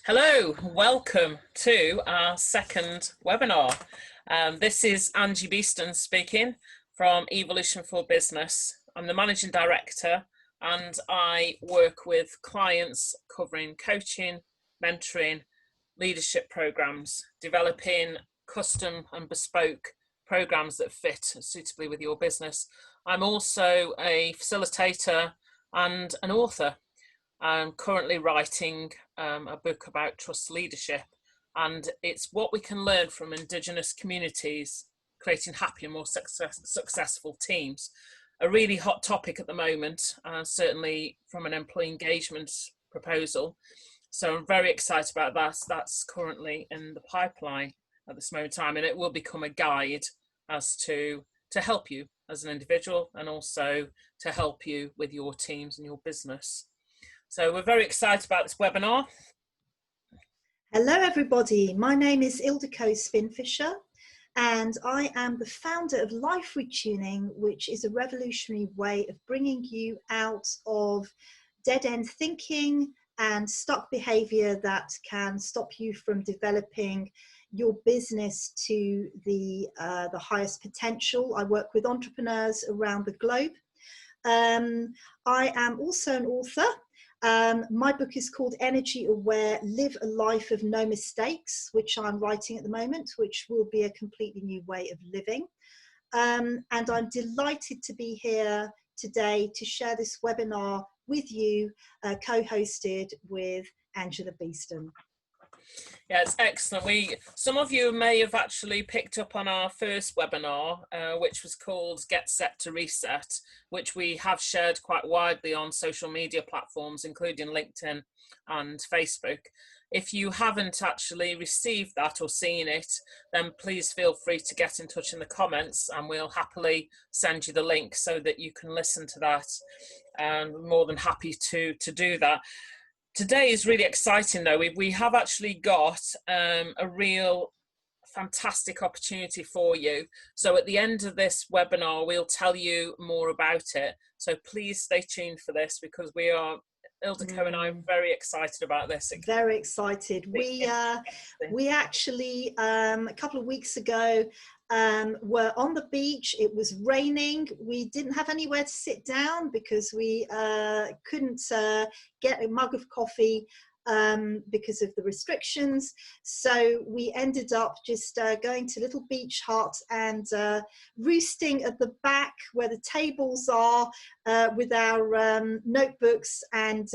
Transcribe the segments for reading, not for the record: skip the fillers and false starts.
Hello, welcome to our second webinar. This is Angie Beeston speaking from Evolution for Business. I'm the Managing Director and I work with clients covering coaching, mentoring, leadership programs, developing custom and bespoke programs that fit suitably with your business. I'm also a facilitator and an author. I'm currently writing a book about trust leadership, and it's what we can learn from Indigenous communities creating happier, more successful teams. A really hot topic at the moment, certainly from an employee engagement proposal. So I'm very excited about that. That's currently in the pipeline at this moment in time, and it will become a guide as to help you as an individual and also to help you with your teams and your business. So we're very excited about this webinar. Hello everybody, my name is Ildiko and I am the founder of Life Retuning, which is a revolutionary way of bringing you out of dead-end thinking and stuck behaviour that can stop you from developing your business to the highest potential. I work with entrepreneurs around the globe. I am also an author. My book is called Energy Aware, Live a Life of No Mistakes, which I'm writing at the moment, which will be a completely new way of living. And I'm delighted to be here today to share this webinar with you, co-hosted with Angie Beeston. Yeah, it's excellent. Some of you may have actually picked up on our first webinar, which was called Get Set to Reset, which we have shared quite widely on social media platforms, including LinkedIn and Facebook. If you haven't actually received that or seen it, then please feel free to get in touch in the comments and we'll happily send you the link so that you can listen to that. And we're more than happy to do that. Today is really exciting though. We have actually got a real fantastic opportunity for you. So at the end of this webinar, we'll tell you more about it. So please stay tuned for this because Ildiko and I are very excited about this. Very excited. We actually, a couple of weeks ago, were on the beach. It was raining. We didn't have anywhere to sit down because we couldn't get a mug of coffee because of the restrictions. So we ended up just going to little beach hut and roosting at the back where the tables are with our notebooks and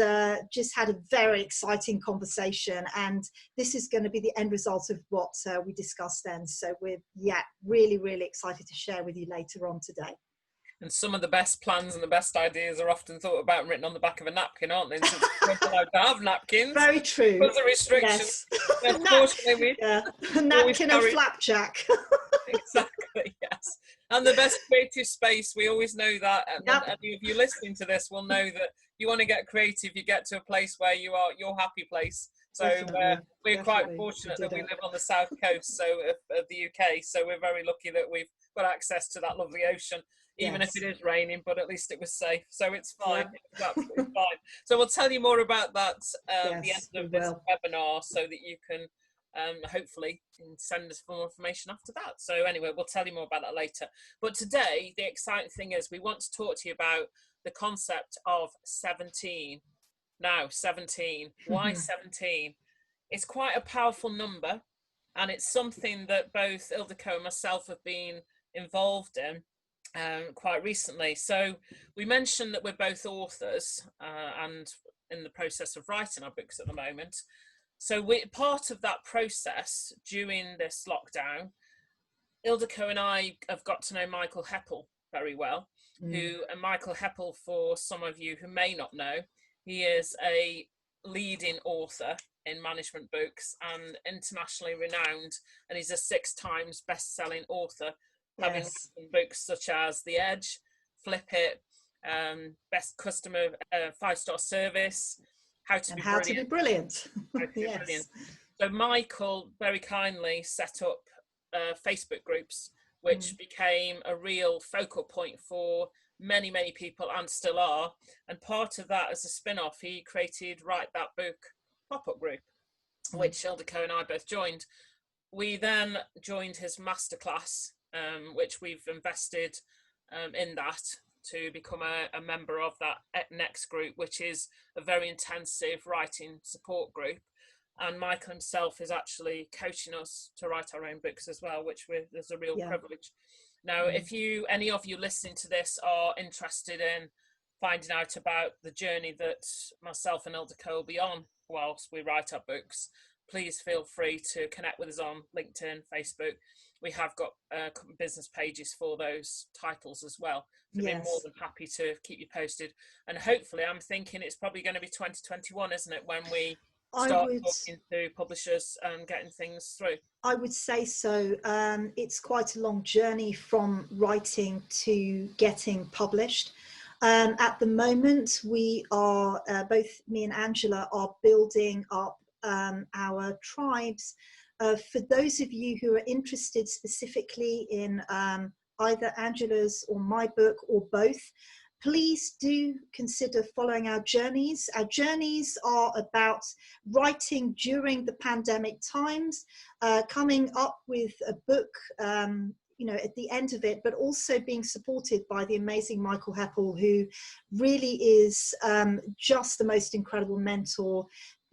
just had a very exciting conversation. And this is going to be the end result of what we discussed then. So we're really, really excited to share with you later on today. And some of the best plans and the best ideas are often thought about and written on the back of a napkin, aren't they? So we're allowed to have napkins. Very true. Because of restrictions. Yes. Unfortunately, a napkin and flapjack. Exactly, yes. And the best creative space, we always know that. Yep. And if you're listening to this, will know that you want to get creative, you get to a place where you are your happy place. So we're quite fortunate that we live on the south coast of the UK. So we're very lucky that we've got access to that lovely ocean. Even if it is raining, but at least it was safe. So it's fine. Yeah. It's absolutely fine. So we'll tell you more about that at the end of this webinar so that you can hopefully send us more information after that. So anyway, we'll tell you more about that later. But today, the exciting thing is we want to talk to you about the concept of 17. Now, 17. Why 17? It's quite a powerful number, and it's something that both Ildiko and myself have been involved in quite recently. So we mentioned that we're both authors and in the process of writing our books at the moment. So part of that process during this lockdown, Ildiko and I have got to know Michael Heppell very well. And Michael Heppell, for some of you who may not know, he is a leading author in management books and internationally renowned, and he's a 6 times best-selling author. Having written books such as The Edge, Flip It, Best Customer 5-Star Service, How to Be Brilliant. So Michael very kindly set up Facebook groups, which became a real focal point for many people and still are. And part of that, as a spin-off, he created Write That Book pop-up group. which Ildiko and I both joined. We then joined his masterclass, which we've invested in that to become a member of that next group, which is a very intensive writing support group. And Michael himself is actually coaching us to write our own books as well, which is a real privilege. Now, if any of you listening to this are interested in finding out about the journey that myself and Ildiko will be on whilst we write our books, please feel free to connect with us on LinkedIn, Facebook. We have got business pages for those titles as well. So we're more than happy to keep you posted. And hopefully, I'm thinking it's probably going to be 2021, isn't it, when we start talking to publishers and getting things through? I would say so. It's quite a long journey from writing to getting published. At the moment, we are, both me and Angela are building up our tribes. For those of you who are interested specifically in either Angela's or my book or both, please do consider following our journeys. Our journeys are about writing during the pandemic times, coming up with a book at the end of it, but also being supported by the amazing Michael Heppell, who really is just the most incredible mentor,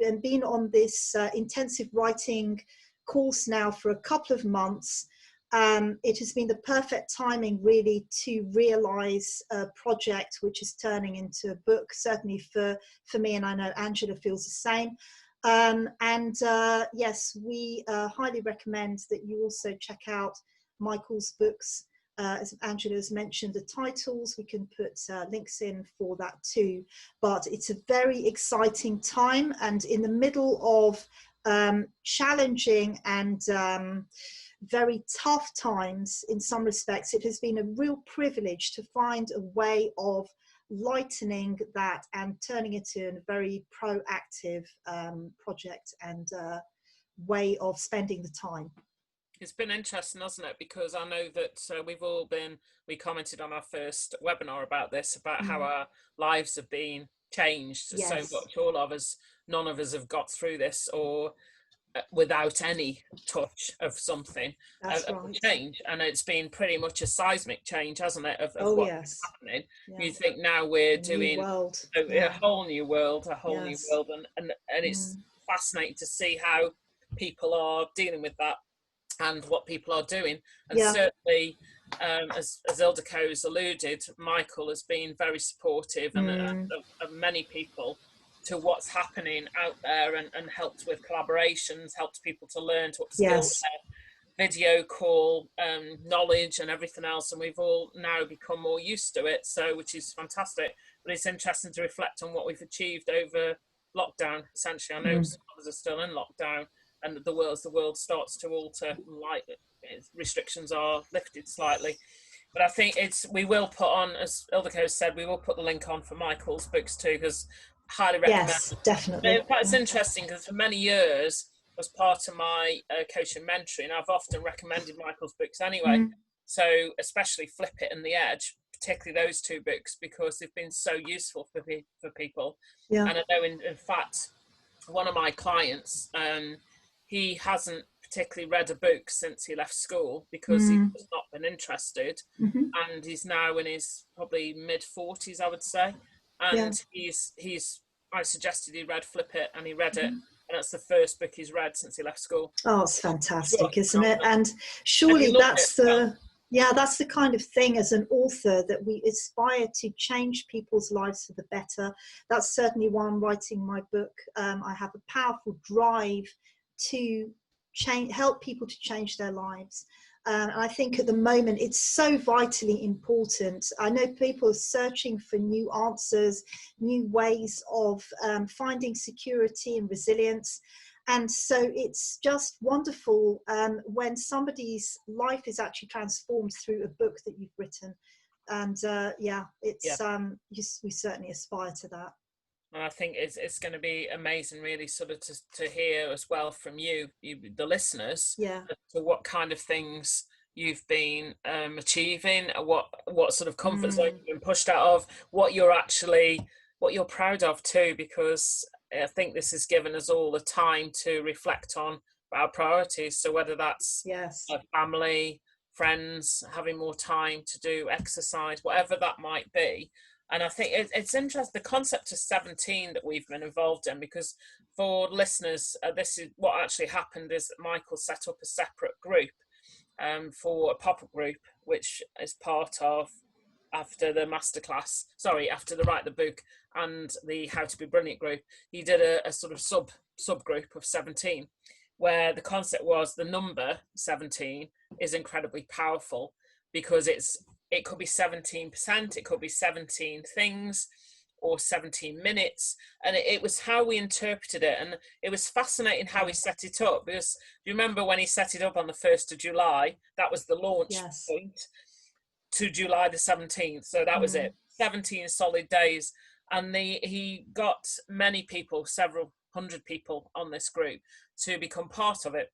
and been on this intensive writing course now for a couple of months. It has been the perfect timing really to realize a project which is turning into a book, certainly for me, and I know Angela feels the same. Yes, we highly recommend that you also check out Michael's books. As Angela has mentioned, the titles, we can put links in for that too. But it's a very exciting time, and in the middle of challenging and very tough times in some respects, it has been a real privilege to find a way of lightening that and turning it into a very proactive project and way of spending the time. It's been interesting, hasn't it? Because I know that we commented on our first webinar about this, about how our lives have been changed so much. All of us, none of us have got through this or without any touch of something of change, and it's been pretty much a seismic change, hasn't it, of what's happening. You think now we're doing a whole new world, and it's fascinating to see how people are dealing with that and what people are doing. And certainly, as Ildiko's alluded, Michael has been very supportive of many people to what's happening out there, and helped with collaborations, helped people to learn to upskill their video call knowledge and everything else, and we've all now become more used to it, so which is fantastic. But it's interesting to reflect on what we've achieved over lockdown, essentially. I know some of us are still in lockdown, and the world starts to alter, like restrictions are lifted slightly. But I think we will put on, as Ildiko said, we will put the link on for Michael's books too, because highly recommend. Yes, definitely. In fact, it's interesting because for many years, as part of my coaching mentoring, I've often recommended Michael's books anyway. So especially Flip It and The Edge, particularly those two books, because they've been so useful for people. And I know, in fact, one of my clients, he hasn't particularly read a book since he left school because he's not been interested, and he's now in his probably mid-40s, I would say. And I suggested he read Flip It, and he read it, and that's the first book he's read since he left school. Oh, it's fantastic, isn't it? And surely that's the kind of thing as an author that we aspire to change people's lives for the better. That's certainly why I'm writing my book. I have a powerful drive to help people to change their lives. And I think at the moment it's so vitally important. I know people are searching for new answers, new ways of finding security and resilience. And so it's just wonderful when somebody's life is actually transformed through a book that you've written. And we certainly aspire to that. And I think it's going to be amazing, really, sort of to hear as well from you, the listeners, as to what kind of things you've been achieving, what sort of comfort zone you've been pushed out of, what you're proud of too, because I think this has given us all the time to reflect on our priorities. So whether that's family, friends, having more time to do exercise, whatever that might be. And I think it's interesting, the concept of 17 that we've been involved in, because for listeners, this is what actually happened, is that Michael set up a separate group for a pop-up group, which is part of, after the masterclass, after the Write the Book and the How to Be Brilliant group, he did a sort of subgroup of 17, where the concept was the number 17 is incredibly powerful, because it could be 17%, it could be 17 things, or 17 minutes. And it was how we interpreted it. And it was fascinating how he set it up, because you remember when he set it up on the 1st of July, that was the launch point to July the 17th. So that was it, 17 solid days. And he got many people, several hundred people on this group to become part of it.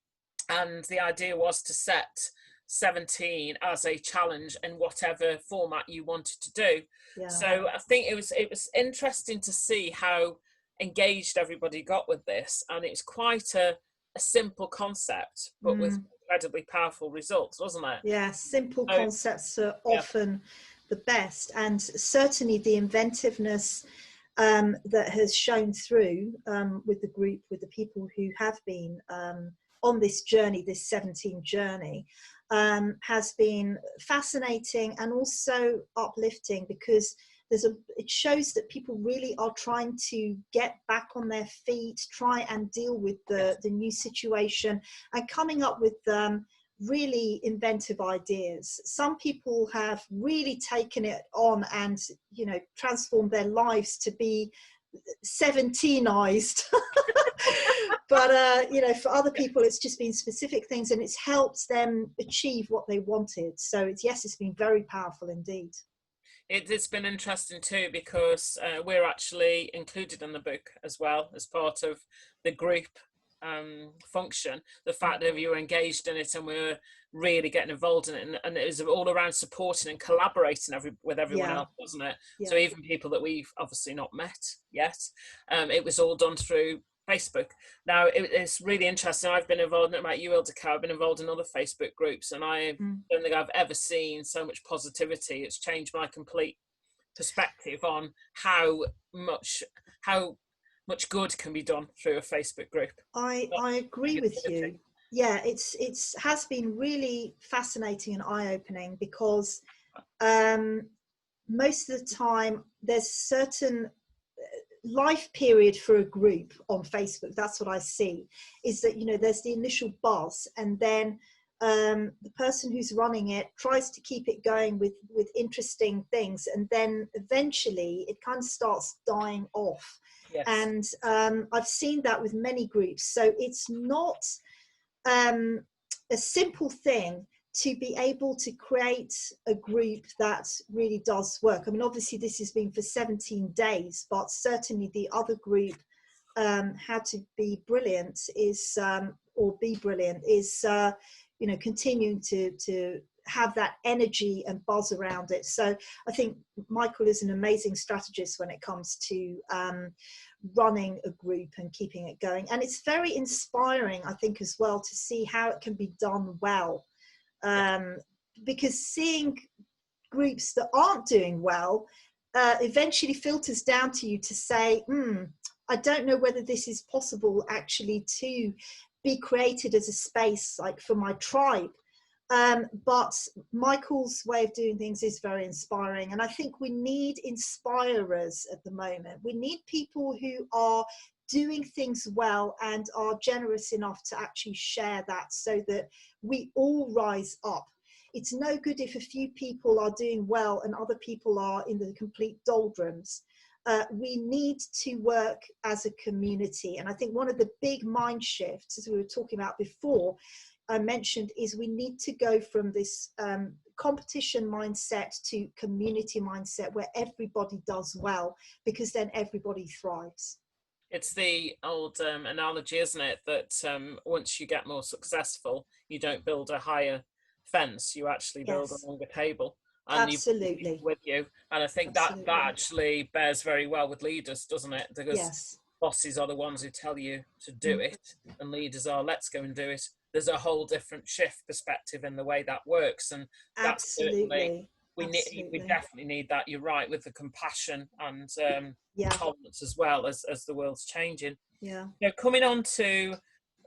And the idea was to set 17 as a challenge in whatever format you wanted to do. So I think it was interesting to see how engaged everybody got with this, and it's quite a simple concept, but with incredibly powerful results, wasn't it? Simple concepts are often the best, and certainly the inventiveness that has shown through with the group, with the people who have been on this journey, this 17 journey, has been fascinating and also uplifting, because it shows that people really are trying to get back on their feet, try and deal with the new situation, and coming up with really inventive ideas. Some people have really taken it on and, transformed their lives to be 17ized. But for other people, it's just been specific things, and it's helped them achieve what they wanted. So it's been very powerful indeed. It's been interesting too, because we're actually included in the book as well, as part of the group function. The fact that you were engaged in it and we're really getting involved in it, and it was all around supporting and collaborating with everyone else, wasn't it? So even people that we've obviously not met yet, it was all done through Facebook. Now it's really interesting. I've been involved, not about you, Ildiko, I've been involved in other Facebook groups, and I don't think I've ever seen so much positivity. It's changed my complete perspective on how much good can be done through a Facebook group. I agree with you. Yeah, it's has been really fascinating and eye-opening, because most of the time there's certain life period for a group on Facebook. That's what I see, is that there's the initial buzz, and then the person who's running it tries to keep it going with interesting things, and then eventually it kind of starts dying off. And I've seen that with many groups. So it's not a simple thing to be able to create a group that really does work. I mean, obviously this has been for 17 days, but certainly the other group, How to Be Brilliant, is or Be Brilliant, is continuing to have that energy and buzz around it. So I think Michael is an amazing strategist when it comes to running a group and keeping it going. And it's very inspiring, I think, as well, to see how it can be done well. Because seeing groups that aren't doing well eventually filters down to you to say, I don't know whether this is possible actually to be created as a space like for my tribe. But Michael's way of doing things is very inspiring. And I think we need inspirers at the moment. We need people who are doing things well and are generous enough to actually share that, so that we all rise up. It's no good if a few people are doing well and other people are in the complete doldrums. We need to work as a community. And I think one of the big mind shifts, as we were talking about before, I mentioned, is we need to go from this competition mindset to community mindset, where everybody does well, because then everybody thrives. It's the old analogy, isn't it, that once you get more successful, you don't build a higher fence, you actually build a longer table. And absolutely. With you. And I think that actually bears very well with leaders, doesn't it? Because bosses are the ones who tell you to do it, and leaders are let's go and do it. There's a whole different shift perspective in the way that works, and that's certainly we definitely need that. You're right, with the compassion and tolerance as well as the world's changing. Yeah. Now, coming on to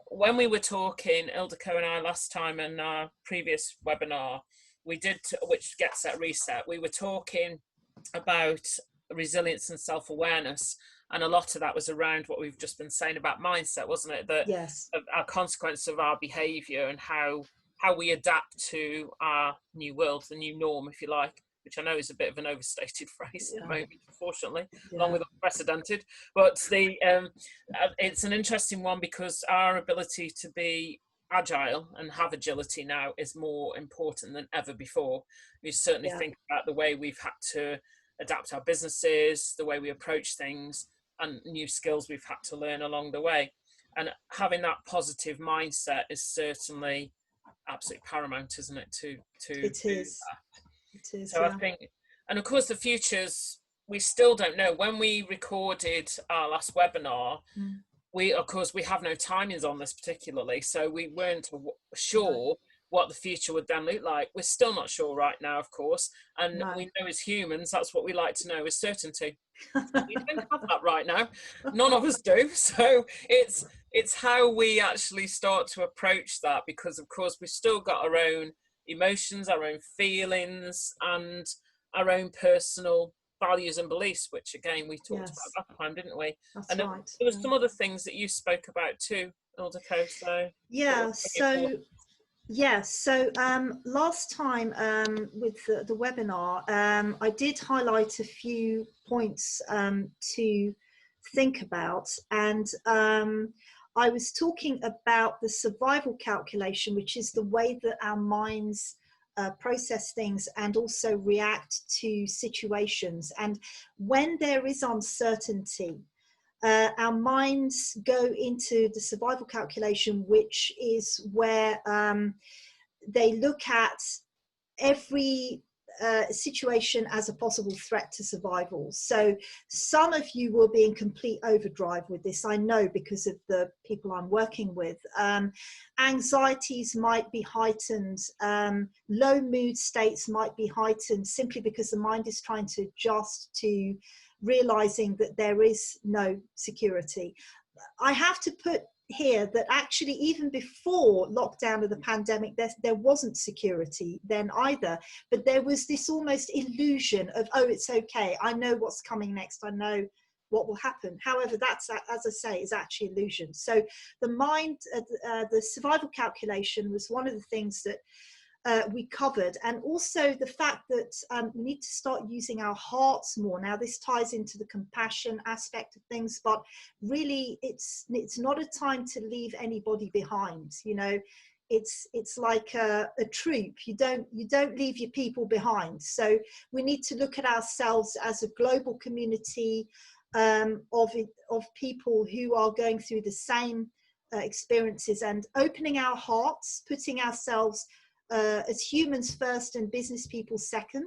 when we were talking, Ildiko and I, last time in our previous webinar, we did, which gets at reset, we were talking about resilience and self-awareness, and a lot of that was around what we've just been saying about mindset, wasn't it? That yes, our consequence of our behavior and how we adapt to our new world, the new norm, if you like, which I know is a bit of an overstated phrase at the moment, unfortunately, along with unprecedented. But the it's an interesting one, because our ability to be agile and have agility now is more important than ever before. We certainly think about the way we've had to adapt our businesses, the way we approach things, and new skills we've had to learn along the way. And having that positive mindset is certainly absolutely paramount, isn't it, to it do is that. it is So I think, and of course the futures, we still don't know. When we recorded our last webinar, we have no timings on this particularly, so we weren't sure what the future would then look like. We're still not sure right now, of course, and we know as humans that's what we like to know, is certainty. We don't have that right now, none of us do. So it's how we actually start to approach that, because of course we've still got our own emotions, our own feelings, and our own personal values and beliefs, which again we talked about that time, didn't we? That's and right. There was some other things that you spoke about too, Ildiko. So last time with the webinar, I did highlight a few points to think about, and I was talking about the survival calculation, which is the way that our minds process things and also react to situations. And when there is uncertainty, our minds go into the survival calculation, which is where they look at every situation as a possible threat to survival. So some of you will be in complete overdrive with this, I know, because of the people I'm working with. Anxieties might be heightened, low mood states might be heightened, simply because the mind is trying to adjust to realizing that there is no security. I have to put here that actually even before lockdown of the pandemic, there wasn't security then either, but there was this almost illusion of, oh, it's okay, I know what's coming next, I know what will happen. However, that's, as I say, is actually illusion. So the mind, the survival calculation was one of the things that we covered, and also the fact that we need to start using our hearts more. Now this ties into the compassion aspect of things, but really it's not a time to leave anybody behind. You know, it's like a troop. You don't leave your people behind. So we need to look at ourselves as a global community of people who are going through the same experiences, and opening our hearts, putting ourselves as humans first and business people second,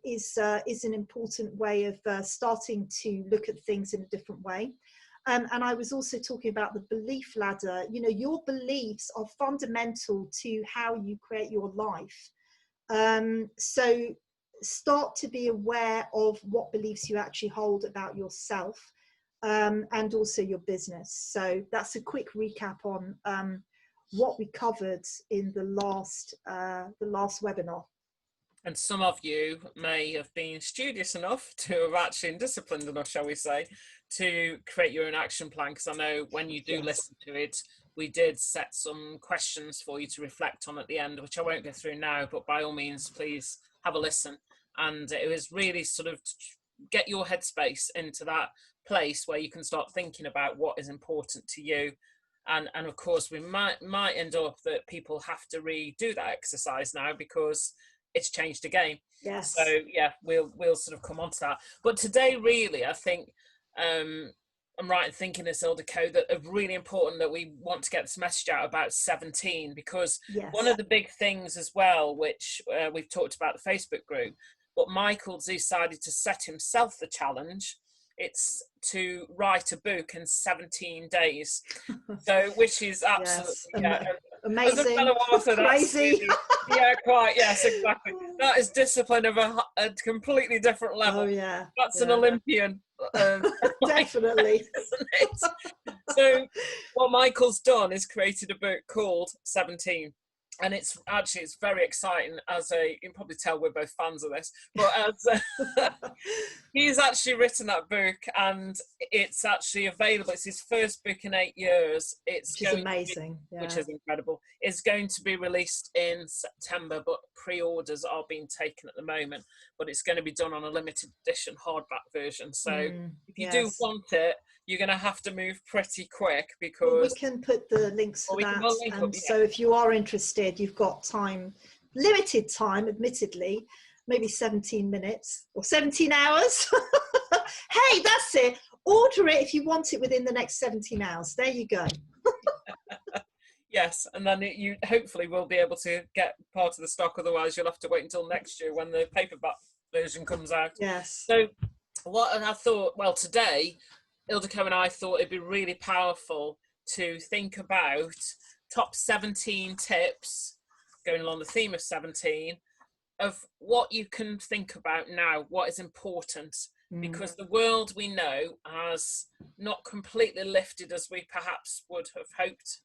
is an important way of starting to look at things in a different way. And I was also talking about the belief ladder. You know, your beliefs are fundamental to how you create your life. So start to be aware of what beliefs you actually hold about yourself, and also your business. So that's a quick recap on what we covered in the last webinar. And some of you may have been studious enough to have actually, and disciplined enough, shall we say, to create your own action plan, because I know when you do listen to it, we did set some questions for you to reflect on at the end, which I won't go through now, but by all means, please have a listen. And it was really sort of to get your headspace into that place where you can start thinking about what is important to you. And of course, we might end up that people have to redo that exercise now because it's changed again. Yes. So yeah, we'll sort of come on to that. But today, really, I think I'm right in thinking this, Ildiko, that it's really important that we want to get this message out about 17, because one of the big things as well, which we've talked about the Facebook group, but Michael decided to set himself the challenge it's to write a book in 17 days. So, which is absolutely, amazing. As a fellow author, crazy. Quite, yes, exactly. That is discipline of a completely different level. Oh, yeah. That's an Olympian. Definitely. Isn't it? So what Michael's done is created a book called 17. And it's very exciting. You can probably tell we're both fans of this, but he's actually written that book, and it's actually available. It's his first book in 8 years. Which is amazing. Which is incredible. It's going to be released in September, but pre-orders are being taken at the moment. But it's going to be done on a limited edition hardback version. So if you do want it, you're going to have to move pretty quick, because we can put the links for that. So if you are interested, you've got time, limited time, admittedly, maybe 17 minutes or 17 hours. Hey, that's it. Order it if you want it within the next 17 hours. There you go. Yes, and then you hopefully will be able to get part of the stock. Otherwise, you'll have to wait until next year when the paperback version comes out. Yes. So what I thought, well, today, Ildiko and I thought it'd be really powerful to think about top 17 tips, going along the theme of 17, of what you can think about now, what is important, because the world we know has not completely lifted as we perhaps would have hoped.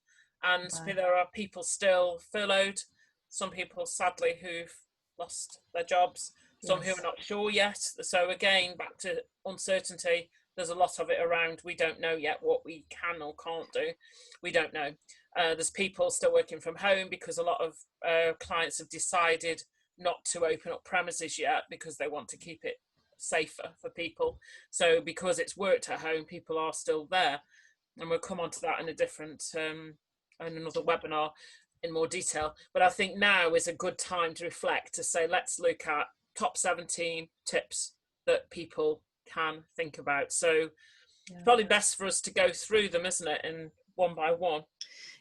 And there are people still furloughed, some people sadly who've lost their jobs, some who are not sure yet. So again, back to uncertainty. There's a lot of it around. We don't know yet what we can or can't do. We don't know. There's people still working from home because a lot of clients have decided not to open up premises yet because they want to keep it safer for people. So because it's worked at home, people are still there. And we'll come on to that in a different, in another webinar in more detail. But I think now is a good time to reflect, to say, let's look at top 17 tips that people can think about. So it's probably best for us to go through them, isn't it, in one by one?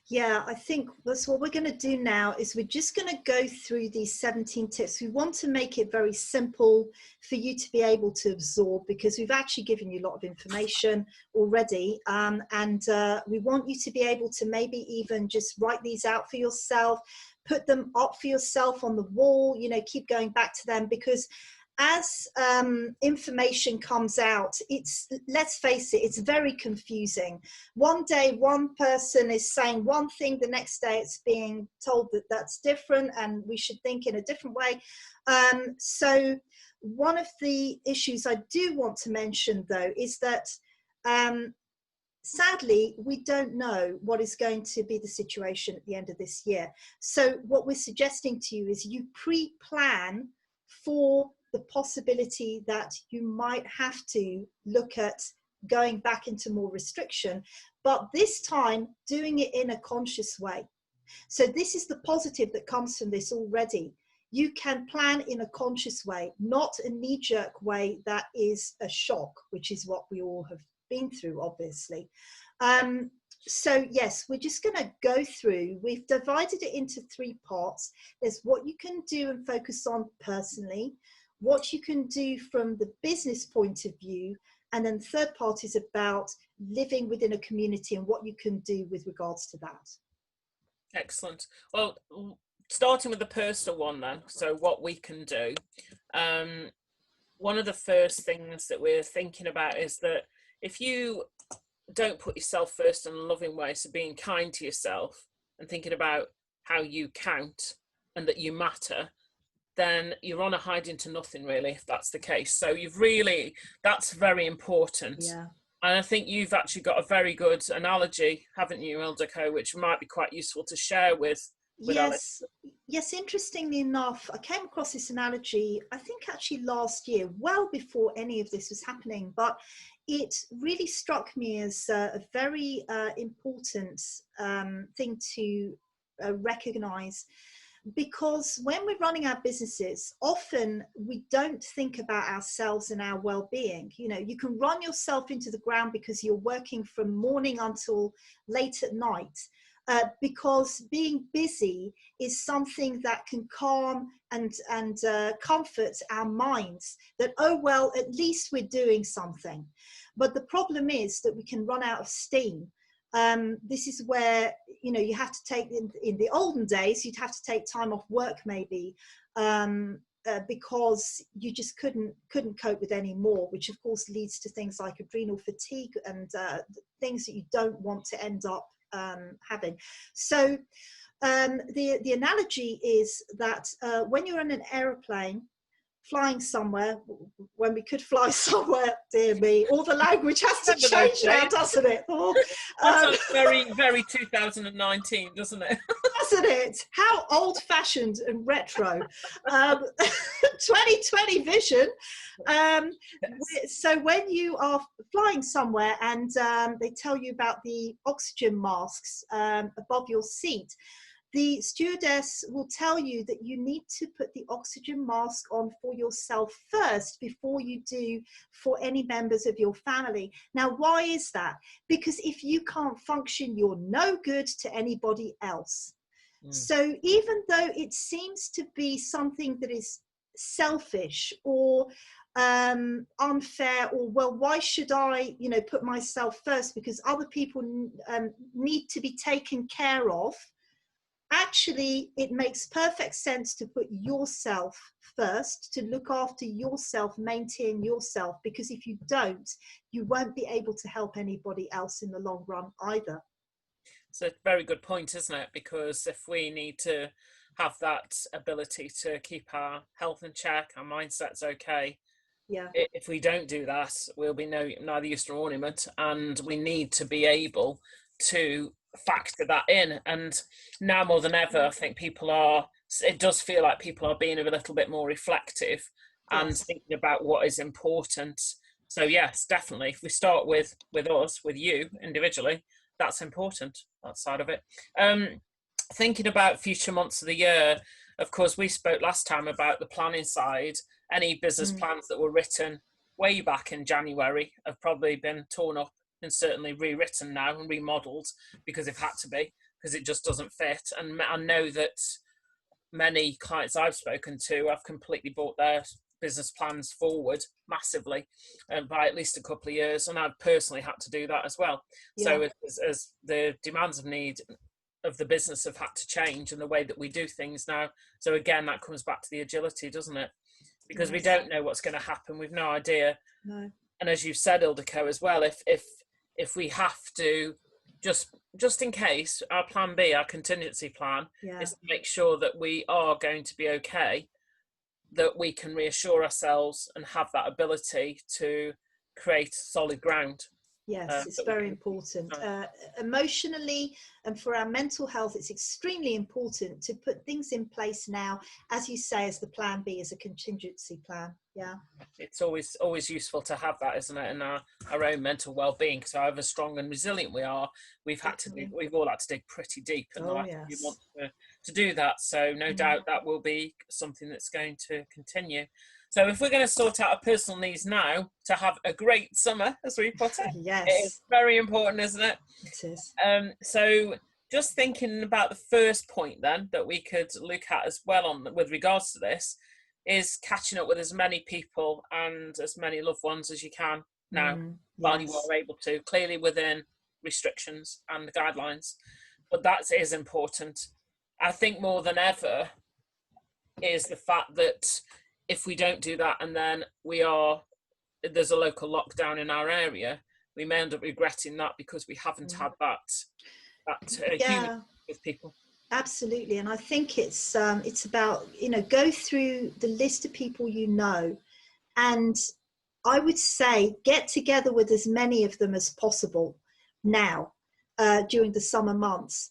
Yeah, I think that's what we're going to do now. Is we're just going to go through these 17 tips. We want to make it very simple for you to be able to absorb, because we've actually given you a lot of information already, and we want you to be able to maybe even just write these out for yourself, put them up for yourself on the wall, keep going back to them, because as information comes out, let's face it, it's very confusing. One day, one person is saying one thing, the next day it's being told that that's different and we should think in a different way. So one of the issues I do want to mention, though, is that sadly, we don't know what is going to be the situation at the end of this year. So what we're suggesting to you is you pre-plan for the possibility that you might have to look at going back into more restriction, but this time doing it in a conscious way. So this is the positive that comes from this already. You can plan in a conscious way, not a knee-jerk way that is a shock, which is what we all have been through, obviously. So yes, we're just going to go through. We've divided it into 3 parts. There's what you can do and focus on personally, what you can do from the business point of view, and then the third part is about living within a community and what you can do with regards to that. Excellent. Well, starting with the personal one then, so what we can do. One of the first things that we're thinking about is that if you don't put yourself first in a loving way, so being kind to yourself and thinking about how you count and that you matter, then you're on a hiding to nothing, really, if that's the case. So that's very important. Yeah. And I think you've actually got a very good analogy, haven't you, Ildiko, which might be quite useful to share with Yes. Yes, interestingly enough, I came across this analogy, I think actually last year, well before any of this was happening, but it really struck me as a very important thing to recognize. Because when we're running our businesses, often we don't think about ourselves and our well-being. You can run yourself into the ground because you're working from morning until late at night, because being busy is something that can calm and comfort our minds, that, oh, well, at least we're doing something. But the problem is that we can run out of steam. This is where, you know, you have to take, in the olden days, you'd have to take time off work maybe, because you just couldn't cope with any more, which of course leads to things like adrenal fatigue and things that you don't want to end up having. So the analogy is that when you're in an aeroplane flying somewhere, when we could fly somewhere, dear me, all the language has to change now, doesn't it? That sounds very, very 2019, doesn't it? Doesn't it? How old-fashioned and retro. 2020 vision. Yes. So when you are flying somewhere and they tell you about the oxygen masks above your seat, the stewardess will tell you that you need to put the oxygen mask on for yourself first before you do for any members of your family. Now, why is that? Because if you can't function, you're no good to anybody else. So even though it seems to be something that is selfish or unfair, or, well, why should I, you know, put myself first because other people need to be taken care of, actually, it makes perfect sense to put yourself first, to look after yourself, maintain yourself, because if you don't, you won't be able to help anybody else in the long run either. It's a very good point, isn't it? Because if we need to have that ability to keep our health in check, our mindset's okay. Yeah. If we don't do that, we'll be neither use nor ornament, and we need to be able to factor that in. And now more than ever, I think it does feel like people are being a little bit more reflective and thinking about what is important. So yes, definitely, if we start with us, with you individually, that's important, that side of it. Thinking about future months of the year, of course, we spoke last time about the planning side. Any business plans that were written way back in January have probably been torn up and certainly rewritten now and remodeled because they've had to be, because it just doesn't fit. And I know that many clients I've spoken to have completely brought their business plans forward massively by at least a couple of years, and I've personally had to do that as well. So as the demands of need of the business have had to change and the way that we do things now. So again, that comes back to the agility, doesn't it? Because we don't know what's going to happen. We've no idea. No. And as you've said, Ildiko, as well, if we have to, just in case, our plan B, our contingency plan, is to make sure that we are going to be okay, that we can reassure ourselves and have that ability to create solid ground. Yes, it's very important. Emotionally and for our mental health, it's extremely important to put things in place now, as you say, as the plan B, as a contingency plan. Yeah. It's always useful to have that, isn't it, in our own mental well-being, because however strong and resilient we are, we've all had to dig pretty deep in the last few months to do that. So no doubt that will be something that's going to continue. So if we're going to sort out our personal needs now to have a great summer, as we put it, it is very important, isn't it? It is. So just thinking about the first point then that we could look at as well with regards to this is catching up with as many people and as many loved ones as you can now while you are able to, clearly within restrictions and guidelines. But that is important. I think more than ever is the fact that if we don't do that and then there's a local lockdown in our area, we may end up regretting that because we haven't had that human with people. Absolutely. And I think it's about, go through the list of people you know, and I would say get together with as many of them as possible now during the summer months.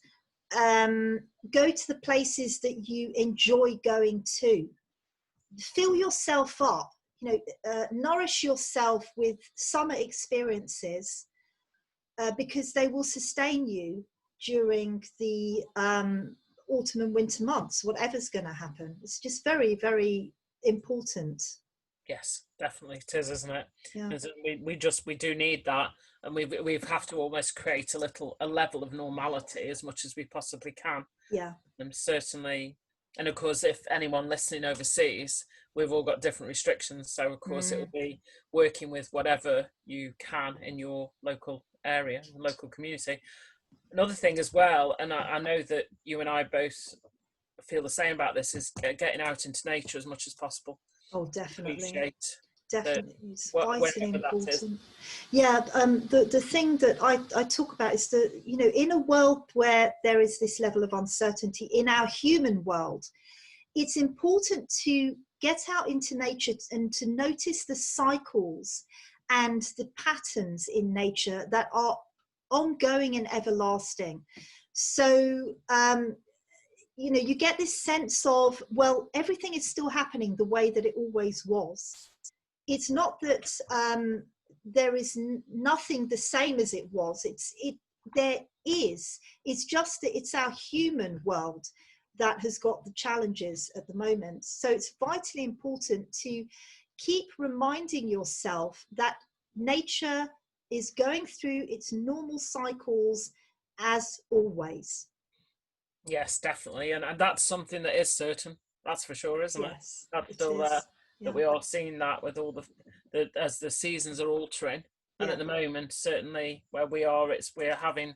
Go to the places that you enjoy going to. Fill yourself up, nourish yourself with summer experiences because they will sustain you during the autumn and winter months, whatever's going to happen. It's just very, very important. Yes, definitely it is, isn't it? Yeah. We do need that, and we have to almost create a level of normality as much as we possibly can. Yeah. And certainly And of course, if anyone listening overseas, we've all got different restrictions. So of course, it will be working with whatever you can in your local area, local community. Another thing as well, and I know that you and I both feel the same about this, is getting out into nature as much as possible. Oh, definitely. Appreciate definitely, it's vitally important. Yeah, the thing that I talk about is that, you know, in a world where there is this level of uncertainty in our human world, it's important to get out into nature and to notice the cycles and the patterns in nature that are ongoing and everlasting. So you know, you get this sense of, well, everything is still happening the way that it always was. It's not that there is nothing the same as it was. There is. It's just that it's our human world that has got the challenges at the moment. So it's vitally important to keep reminding yourself that nature is going through its normal cycles as always. Yes, definitely, and that's something that is certain. That's for sure, isn't it? That's still there. That we are seeing that with all the as the seasons are altering, and at the moment, certainly where we are, we're having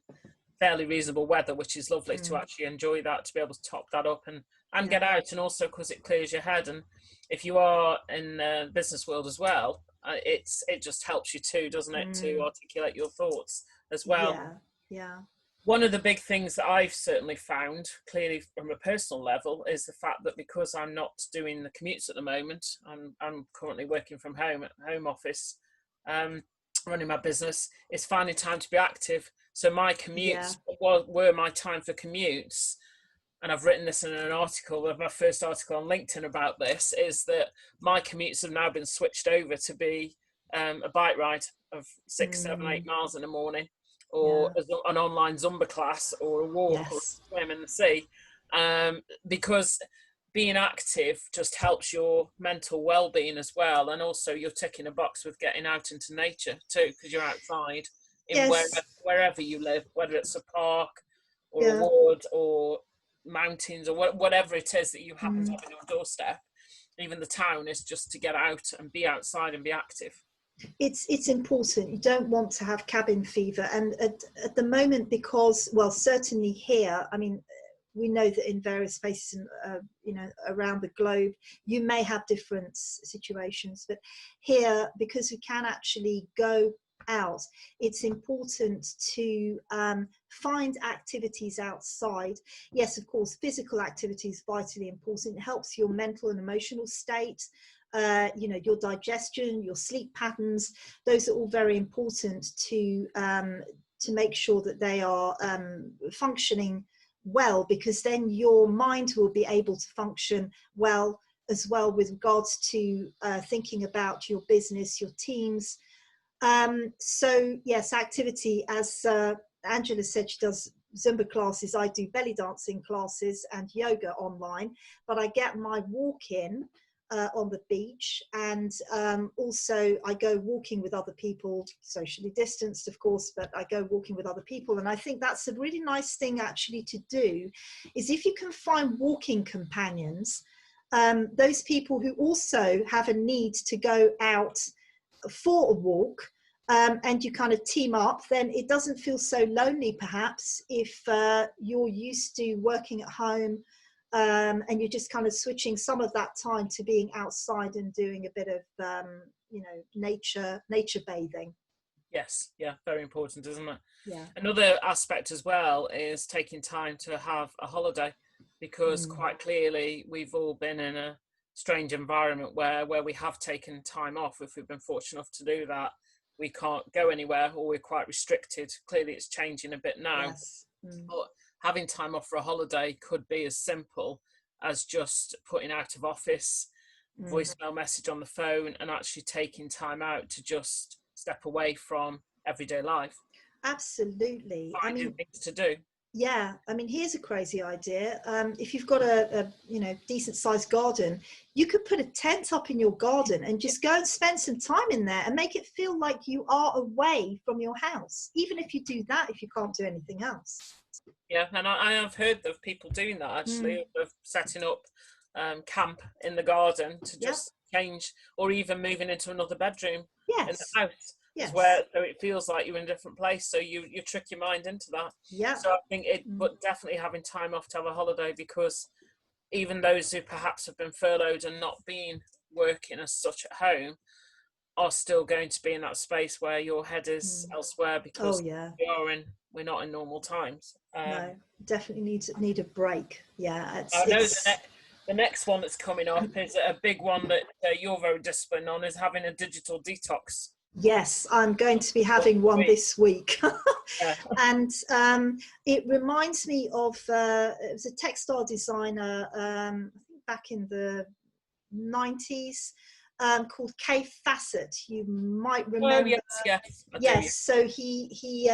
fairly reasonable weather, which is lovely to actually enjoy that, to be able to top that up and get out, and also because it clears your head. And if you are in the business world as well, it just helps you too, doesn't it, to articulate your thoughts as well. Yeah. One of the big things that I've certainly found, clearly from a personal level, is the fact that because I'm not doing the commutes at the moment, I'm currently working from home at home office, running my business, it's finding time to be active. So my commutes were my time for commutes. And I've written this in an article, my first article on LinkedIn about this, is that my commutes have now been switched over to be a bike ride of 6, 7, 8 miles in the morning, or an online Zumba class, or a walk, or a swim in the sea, because being active just helps your mental well-being as well, and also you're ticking a box with getting out into nature too, because you're outside in wherever you live, whether it's a park or a wood or mountains or whatever it is that you happen to have on your doorstep. Even the town is just to get out and be outside and be active. It's important. You don't want to have cabin fever, and at the moment, because, well, certainly here, I mean, we know that in various places, you know, around the globe, you may have different situations, but here, because we can actually go out, it's important to find activities outside. Yes, of course, physical activity is vitally important. It helps your mental and emotional state. You know, your digestion, your sleep patterns, those are all very important to make sure that they are functioning well, because then your mind will be able to function well as well with regards to thinking about your business, your teams. So yes, activity, as Angela said, she does Zumba classes. I do belly dancing classes and yoga online, but I get my walk in on the beach, and also I go walking with other people, socially distanced of course, but I go walking with other people. And I think that's a really nice thing actually to do, is if you can find walking companions, those people who also have a need to go out for a walk, and you kind of team up, then it doesn't feel so lonely perhaps if you're used to working at home, and you're just kind of switching some of that time to being outside and doing a bit of you know, nature bathing. Yes, yeah, very important, isn't it? Yeah. Another aspect as well is taking time to have a holiday, because quite clearly we've all been in a strange environment where we have taken time off. If we've been fortunate enough to do that, we can't go anywhere, or we're quite restricted. Clearly it's changing a bit now. Yes. But having time off for a holiday could be as simple as just putting out of office, voicemail message on the phone, and actually taking time out to just step away from everyday life. Absolutely. Finding things to do. Yeah, I mean, here's a crazy idea. If you've got a you know, decent sized garden, you could put a tent up in your garden and just go and spend some time in there and make it feel like you are away from your house, even if you do that, if you can't do anything else. Yeah, and I have heard of people doing that actually, of setting up camp in the garden to just change, or even moving into another bedroom in the house, as where so it feels like you're in a different place. So you trick your mind into that. Yeah. So I think but definitely having time off to have a holiday, because even those who perhaps have been furloughed and not been working as such at home are still going to be in that space where your head is elsewhere, because we're not in normal times. No, definitely need a break. Yeah, I know the next one that's coming up is a big one that you're very disciplined on, is having a digital detox. Yes, I'm going to be having one this week. Yeah. And it reminds me of, it was a textile designer, I think back in the 90s, called Kay Fassett. You might remember. Oh, yes. So he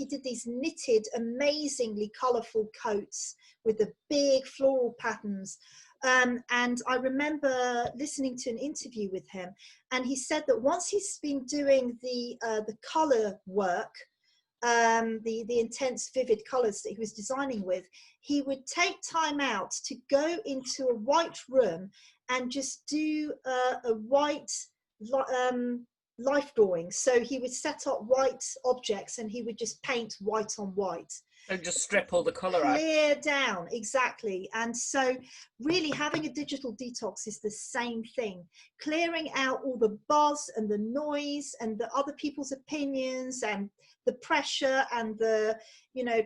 did these knitted, amazingly colourful coats with the big floral patterns. And I remember listening to an interview with him, and he said that once he's been doing the colour work, the intense, vivid colours that he was designing with, he would take time out to go into a white room and just do a white life drawing. So he would set up white objects and he would just paint white on white. And just strip all the colour out. Clear down, exactly. And so really having a digital detox is the same thing. Clearing out all the buzz and the noise and the other people's opinions and the pressure and the,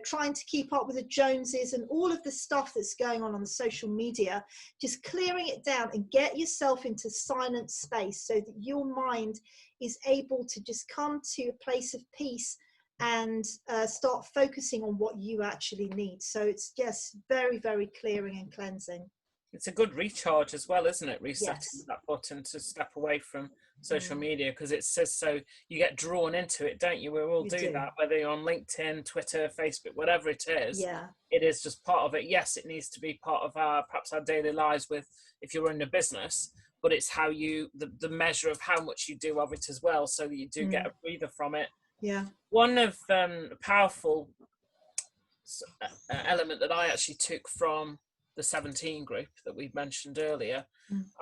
trying to keep up with the Joneses and all of the stuff that's going on the social media, just clearing it down and get yourself into silent space so that your mind is able to just come to a place of peace and start focusing on what you actually need. So it's just very, very clearing and cleansing. It's a good recharge as well, isn't it? Resetting that button to step away from social media, because it's just so you get drawn into it, don't you? We all do that, whether you're on LinkedIn, Twitter, Facebook, whatever it is. Yeah. It is just part of it. Yes, it needs to be part of perhaps our daily lives with, if you're in a business, but it's how the measure of how much you do of it as well, so that you do get a breather from it. Yeah. One of powerful element that I actually took from the 17 group that we mentioned earlier,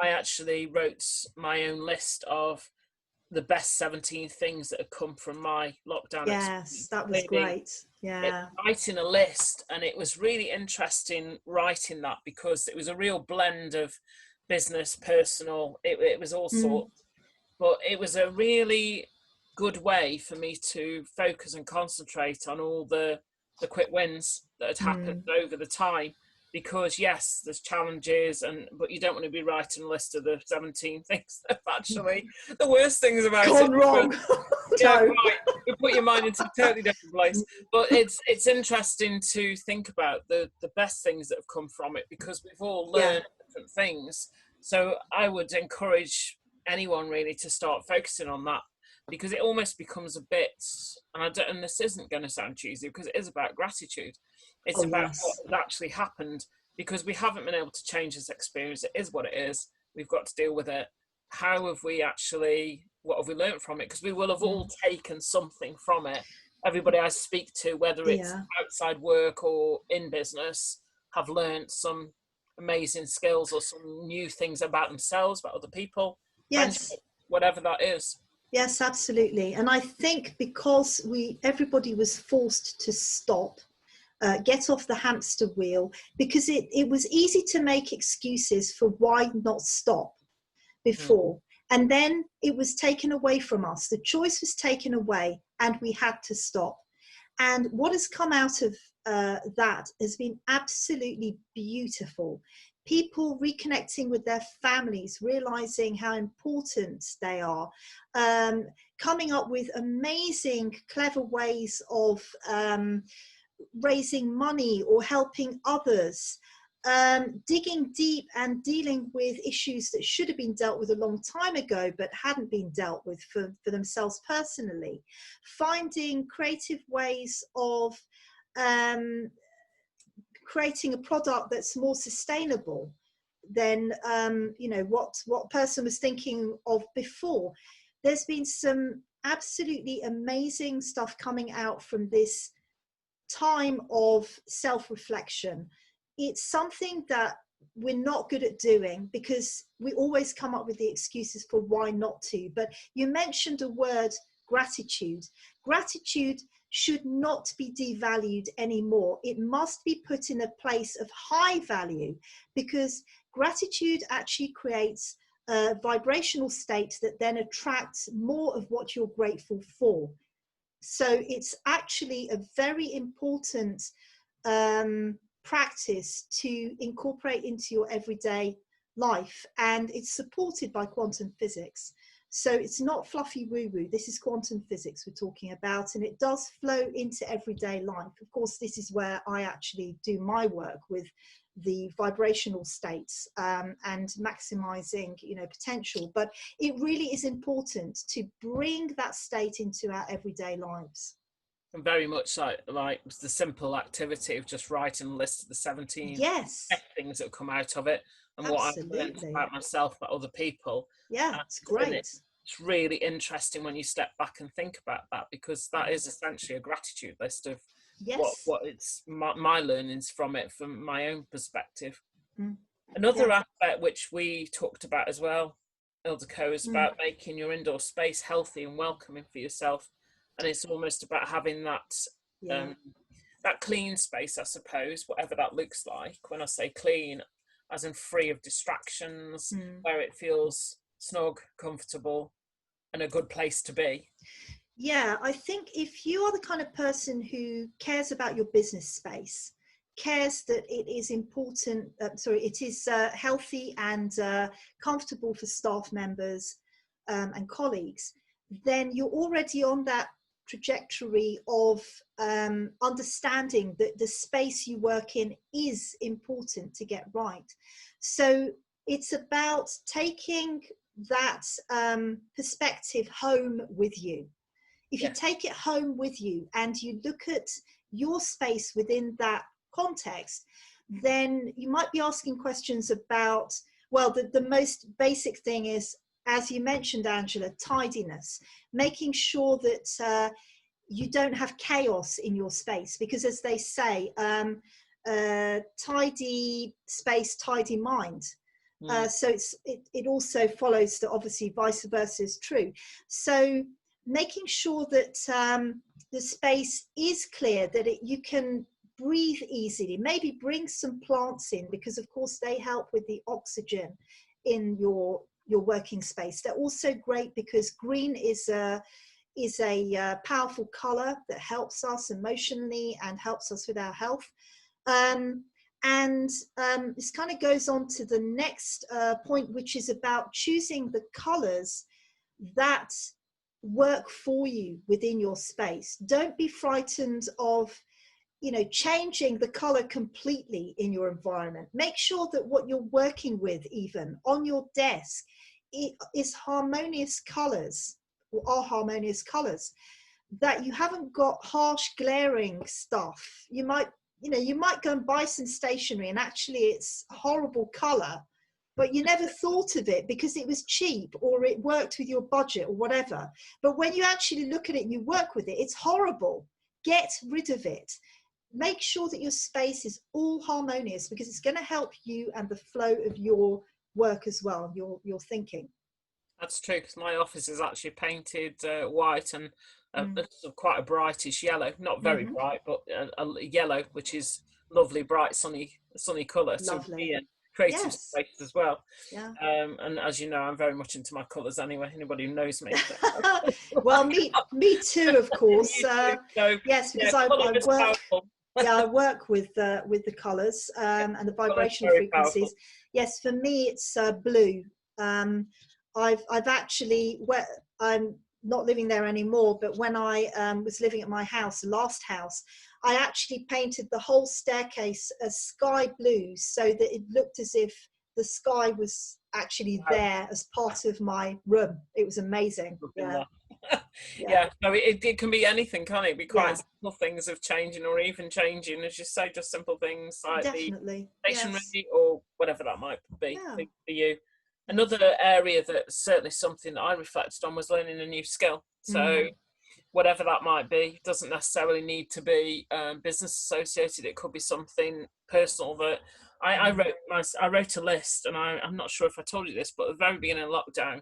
I actually wrote my own list of the best 17 things that have come from my lockdown experience. That was great. Writing a list, and it was really interesting writing that, because it was a real blend of business, personal, it was all sorts, but it was a really good way for me to focus and concentrate on all the quick wins that had happened over the time, because yes, there's challenges, but you don't want to be writing a list of the 17 things that have actually the worst things about gone wrong. Right, you put your mind into a totally different place. But it's interesting to think about the best things that have come from it, because we've all learned different things. So I would encourage anyone really to start focusing on that, because it almost becomes a bit, and this isn't going to sound cheesy, because it is about gratitude. It's about what has actually happened, because we haven't been able to change this experience. It is what it is. We've got to deal with it. How have we actually, what have we learned from it? Because we will have all taken something from it. Everybody I speak to, whether it's outside work or in business, have learned some amazing skills or some new things about themselves, about other people. Yes. Whatever that is. Yes, absolutely. And I think because everybody was forced to stop, get off the hamster wheel, because it was easy to make excuses for why not stop before. And then it was taken away from us. The choice was taken away and we had to stop. And what has come out of that has been absolutely beautiful. People reconnecting with their families, realizing how important they are, coming up with amazing, clever ways of raising money or helping others, digging deep and dealing with issues that should have been dealt with a long time ago but hadn't been dealt with for themselves personally, finding creative ways of creating a product that's more sustainable than what person was thinking of before. There's been some absolutely amazing stuff coming out from this time of self-reflection. It's something that we're not good at doing because we always come up with the excuses for why not to. But you mentioned a word, gratitude. Gratitude should not be devalued anymore. It must be put in a place of high value, because gratitude actually creates a vibrational state that then attracts more of what you're grateful for. So it's actually a very important practice to incorporate into your everyday life, and it's supported by quantum physics. So it's not fluffy woo-woo. This is quantum physics we're talking about, and it does flow into everyday life. Of course, this is where I actually do my work with the vibrational states and maximizing, potential. But it really is important to bring that state into our everyday lives. And very much like the simple activity of just writing a list of the 17 things that come out of it, and what I've learned about myself, about other people. Yeah, it's great. It's really interesting when you step back and think about that, because that is essentially a gratitude list of what it's my learnings from it, from my own perspective. Another aspect which we talked about as well, Ildiko, is about making your indoor space healthy and welcoming for yourself. And it's almost about having that that clean space, I suppose, whatever that looks like. When I say clean, as in free of distractions, where it feels snug, comfortable, and a good place to be. Yeah, I think if you are the kind of person who cares about your business space, cares that it is important, it is healthy and comfortable for staff members and colleagues, then you're already on that trajectory of understanding that the space you work in is important to get right. So it's about taking that perspective home with you. If you take it home with you and you look at your space within that context, then you might be asking questions about, well, the most basic thing is, as you mentioned, Angela, tidiness, making sure that you don't have chaos in your space, because as they say, tidy space, tidy mind. So it also follows that obviously vice versa is true. So making sure that the space is clear, that you can breathe easily, maybe bring some plants in, because of course they help with the oxygen in your working space. They're also great because green is a powerful color that helps us emotionally and helps us with our health. This kind of goes on to the next point, which is about choosing the colors that work for you within your space. Don't be frightened of changing the color completely in your environment. Make sure that what you're working with, even on your desk, is harmonious colors, or are harmonious colors, that you haven't got harsh glaring stuff. You might go and buy some stationery and actually it's a horrible color, but you never thought of it because it was cheap or it worked with your budget or whatever. But when you actually look at it and you work with it, it's horrible. Get rid of it. Make sure that your space is all harmonious, because it's going to help you and the flow of your work as well, your thinking. That's true, because my office is actually painted white and quite a brightish yellow, not very bright, but a yellow, which is lovely, bright, sunny colour to be in creative space as well. And as you know, I'm very much into my colours anyway, anybody who knows me. Well, me too, of course. Yes, because I work with the colours and the vibrational frequencies. Powerful. Yes, for me it's blue. I've actually, I'm not living there anymore, but when I was living at my house, last house, I actually painted the whole staircase as sky blue, so that it looked as if the sky was actually there as part of my room. It was amazing. Yeah. So it can be anything, can't it? Be quite simple things of changing, or even changing, as you say, just simple things like the stationery or whatever that might be for you. Another area that's certainly something that I reflected on was learning a new skill. So whatever that might be. It doesn't necessarily need to be business associated. It could be something personal that I wrote a list, and I'm not sure if I told you this, but at the very beginning of lockdown,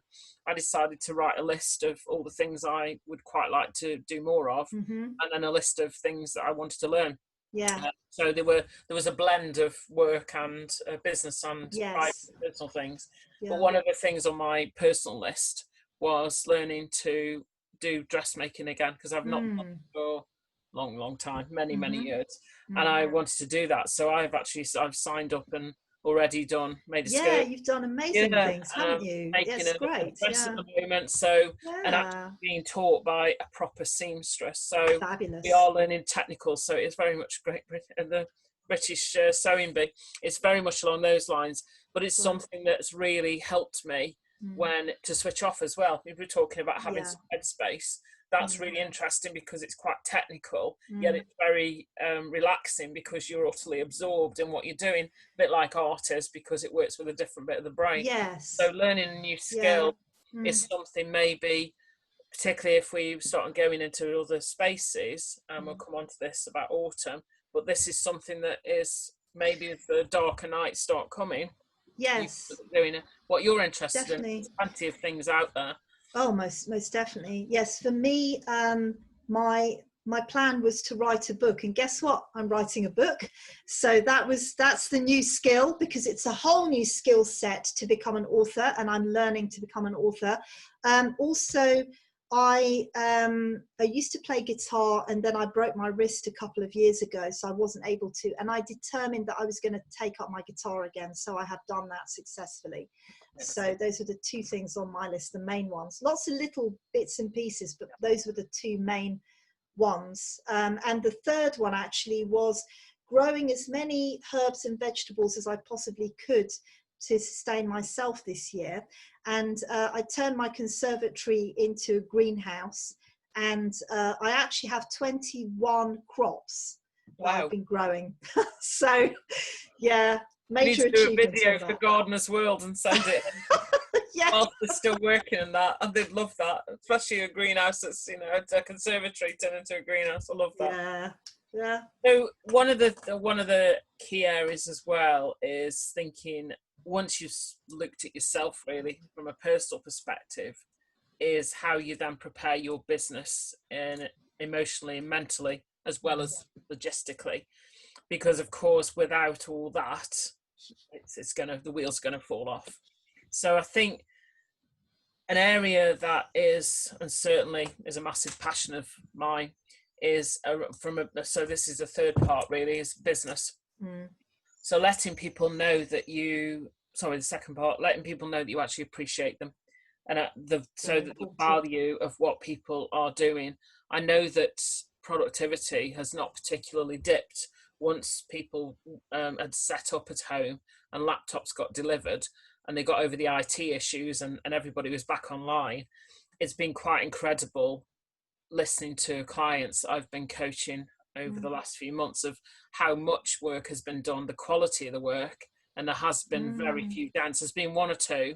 I decided to write a list of all the things I would quite like to do more of, and then a list of things that I wanted to learn. Yeah. So there was a blend of work and business and private personal things. But one of the things on my personal list was learning to do dressmaking again, because I've not done it for a long time, many years, and I wanted to do that. So I've signed up and already made a skirt. Yeah, you've done amazing things, haven't you? Making Yes, great. dress at the moment, so and actually being taught by a proper seamstress. So fabulous. We are learning technical, so it's very much great. The British sewing bee, it's very much along those lines, but it's something that's really helped me when to switch off as well. We were talking about having some headspace. That's really interesting because it's quite technical, yet it's very relaxing because you're utterly absorbed in what you're doing, a bit like art is, because it works with a different bit of the brain. Yes. So learning a new skill is something, maybe, particularly if we start going into other spaces, and we'll come on to this about autumn, but this is something that is maybe if the darker nights start coming, doing what you're interested in. There's plenty of things out there. Oh, most definitely. Yes, for me, my plan was to write a book, and guess what? I'm writing a book. So that's the new skill, because it's a whole new skill set to become an author, and I'm learning to become an author. Also, I used to play guitar, and then I broke my wrist a couple of years ago, so I wasn't able to, and I determined that I was going to take up my guitar again, so I have done that successfully. So those are the two things on my list, the main ones. Lots of little bits and pieces, but those were the two main ones. And the third one actually was growing as many herbs and vegetables as I possibly could to sustain myself this year. And I turned my conservatory into a greenhouse, and I actually have 21 crops that I've been growing. So yeah, major achievement. You need to do a video for Gardener's World and send it whilst they're still working on that, and they'd love that, especially a greenhouse that's, a conservatory turned into a greenhouse. I love that. Yeah. So one of the key areas as well is thinking, once you've looked at yourself really from a personal perspective, is how you then prepare your business and emotionally and mentally as well as logistically, because of course without all that the wheel's gonna fall off. So I think an area that is, and certainly is, a massive passion of mine is so this is the third part really, is business. So letting people know that the second part, letting people know that you actually appreciate them, and the value of what people are doing. I know that productivity has not particularly dipped once people had set up at home and laptops got delivered and they got over the IT issues and everybody was back online. It's been quite incredible listening to clients I've been coaching over the last few months of how much work has been done, the quality of the work, and there has been very few downs. There's been one or two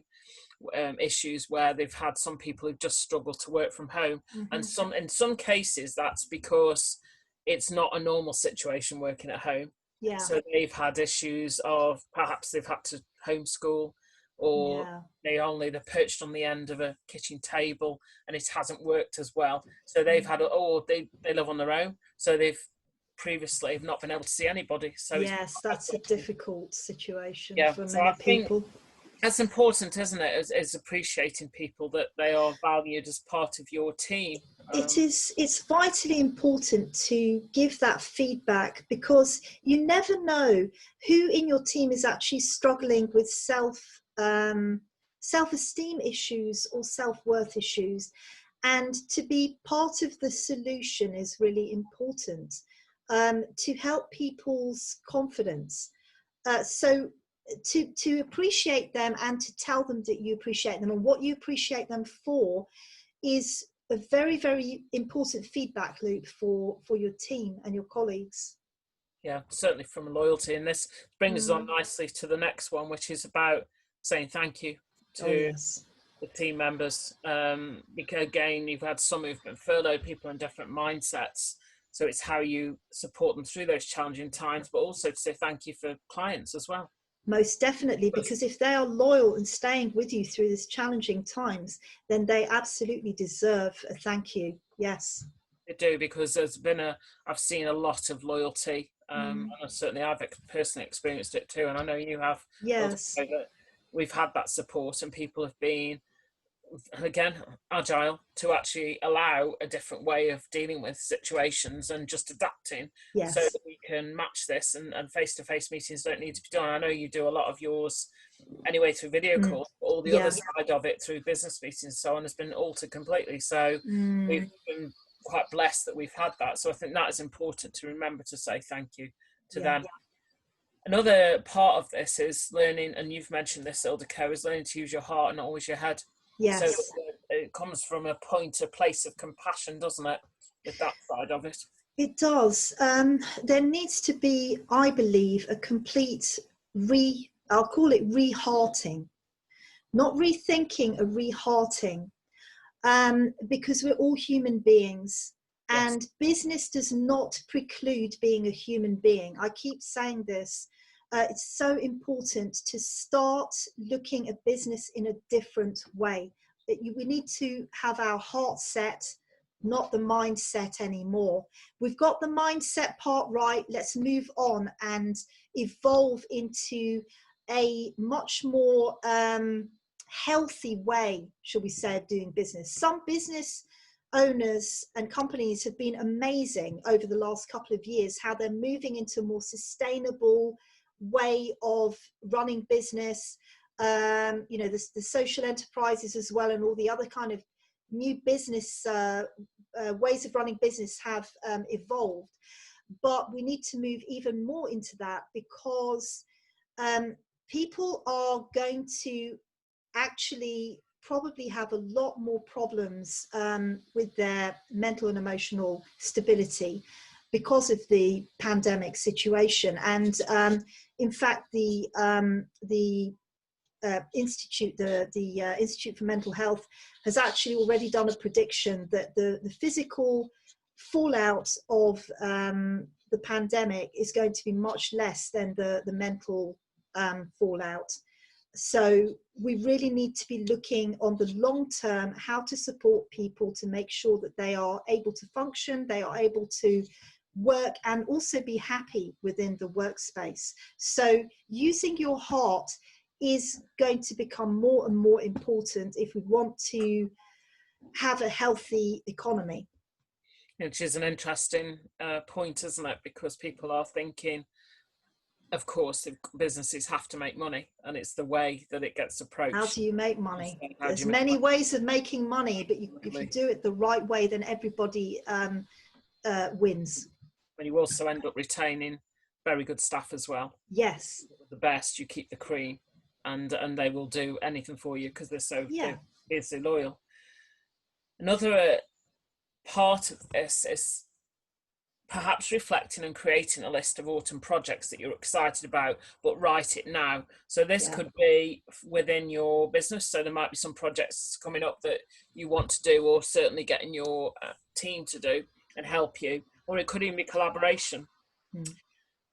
issues where they've had some people who've just struggled to work from home, and in some cases that's because it's not a normal situation working at home. So they've had issues of perhaps they've had to homeschool, or they're perched on the end of a kitchen table and it hasn't worked as well. So they've had, they live on their own, so they've previously have not been able to see anybody. So that's a difficult situation for so many I think people. That's important, isn't it? Is appreciating people, that they are valued as part of your team. It's vitally important to give that feedback, because you never know who in your team is actually struggling with self-esteem issues or self-worth issues, and to be part of the solution is really important, to help people's confidence. So to appreciate them and to tell them that you appreciate them and what you appreciate them for is a very, very important feedback loop for your team and your colleagues. Yeah, certainly from loyalty. And this brings us on nicely to the next one, which is about saying thank you to the team members, because again, you've had some who've been furloughed, people in different mindsets. So it's how you support them through those challenging times, but also to say thank you for clients as well. Most definitely, because if they are loyal and staying with you through these challenging times, then they absolutely deserve a thank you. Yes. They do, because I've seen a lot of loyalty. And certainly I've personally experienced it too. And I know you have. Yes. That we've had that support, and people have been, again, agile to actually allow a different way of dealing with situations and just adapting, so that we can match this, and face-to-face meetings don't need to be done. I know you do a lot of yours anyway through video calls, but all the other side of it through business meetings and so on has been altered completely. So we've been quite blessed that we've had that. So I think that is important to remember to say thank you to them. Another part of this is learning, and you've mentioned this, Ildiko, is learning to use your heart and not always your head. Yes. So it comes from a place of compassion, doesn't it, with that side of it? It does. There needs to be, I believe, a complete I'll call it rehearting, not rethinking, a rehearting, because we're all human beings. And business does not preclude being a human being. I keep saying this. It's so important to start looking at business in a different way. We need to have our heart set, not the mindset anymore. We've got the mindset part right. Let's move on and evolve into a much more healthy way, shall we say, of doing business. Some business owners and companies have been amazing over the last couple of years, how they're moving into a more sustainable way of running business. The social enterprises as well, and all the other kind of new business ways of running business have evolved. But we need to move even more into that, because people are going to actually probably have a lot more problems with their mental and emotional stability because of the pandemic situation. And in fact, the Institute for Mental Health has actually already done a prediction that the physical fallout of the pandemic is going to be much less than the mental fallout. So we really need to be looking on the long term, how to support people to make sure that they are able to function, they are able to work, and also be happy within the workspace. So using your heart is going to become more and more important if we want to have a healthy economy. Which is an interesting point, isn't it? Because people are thinking, of course, businesses have to make money, and it's the way that it gets approached. How do you make money? There's many ways of making money, but if you do it the right way, then everybody wins. And you also end up retaining very good staff as well. Yes. The best, you keep the cream, and they will do anything for you because they're so fiercely loyal. Another part of this is perhaps reflecting and creating a list of autumn projects that you're excited about, but write it now. So this could be within your business. So there might be some projects coming up that you want to do, or certainly getting your team to do and help you, or it could even be collaboration.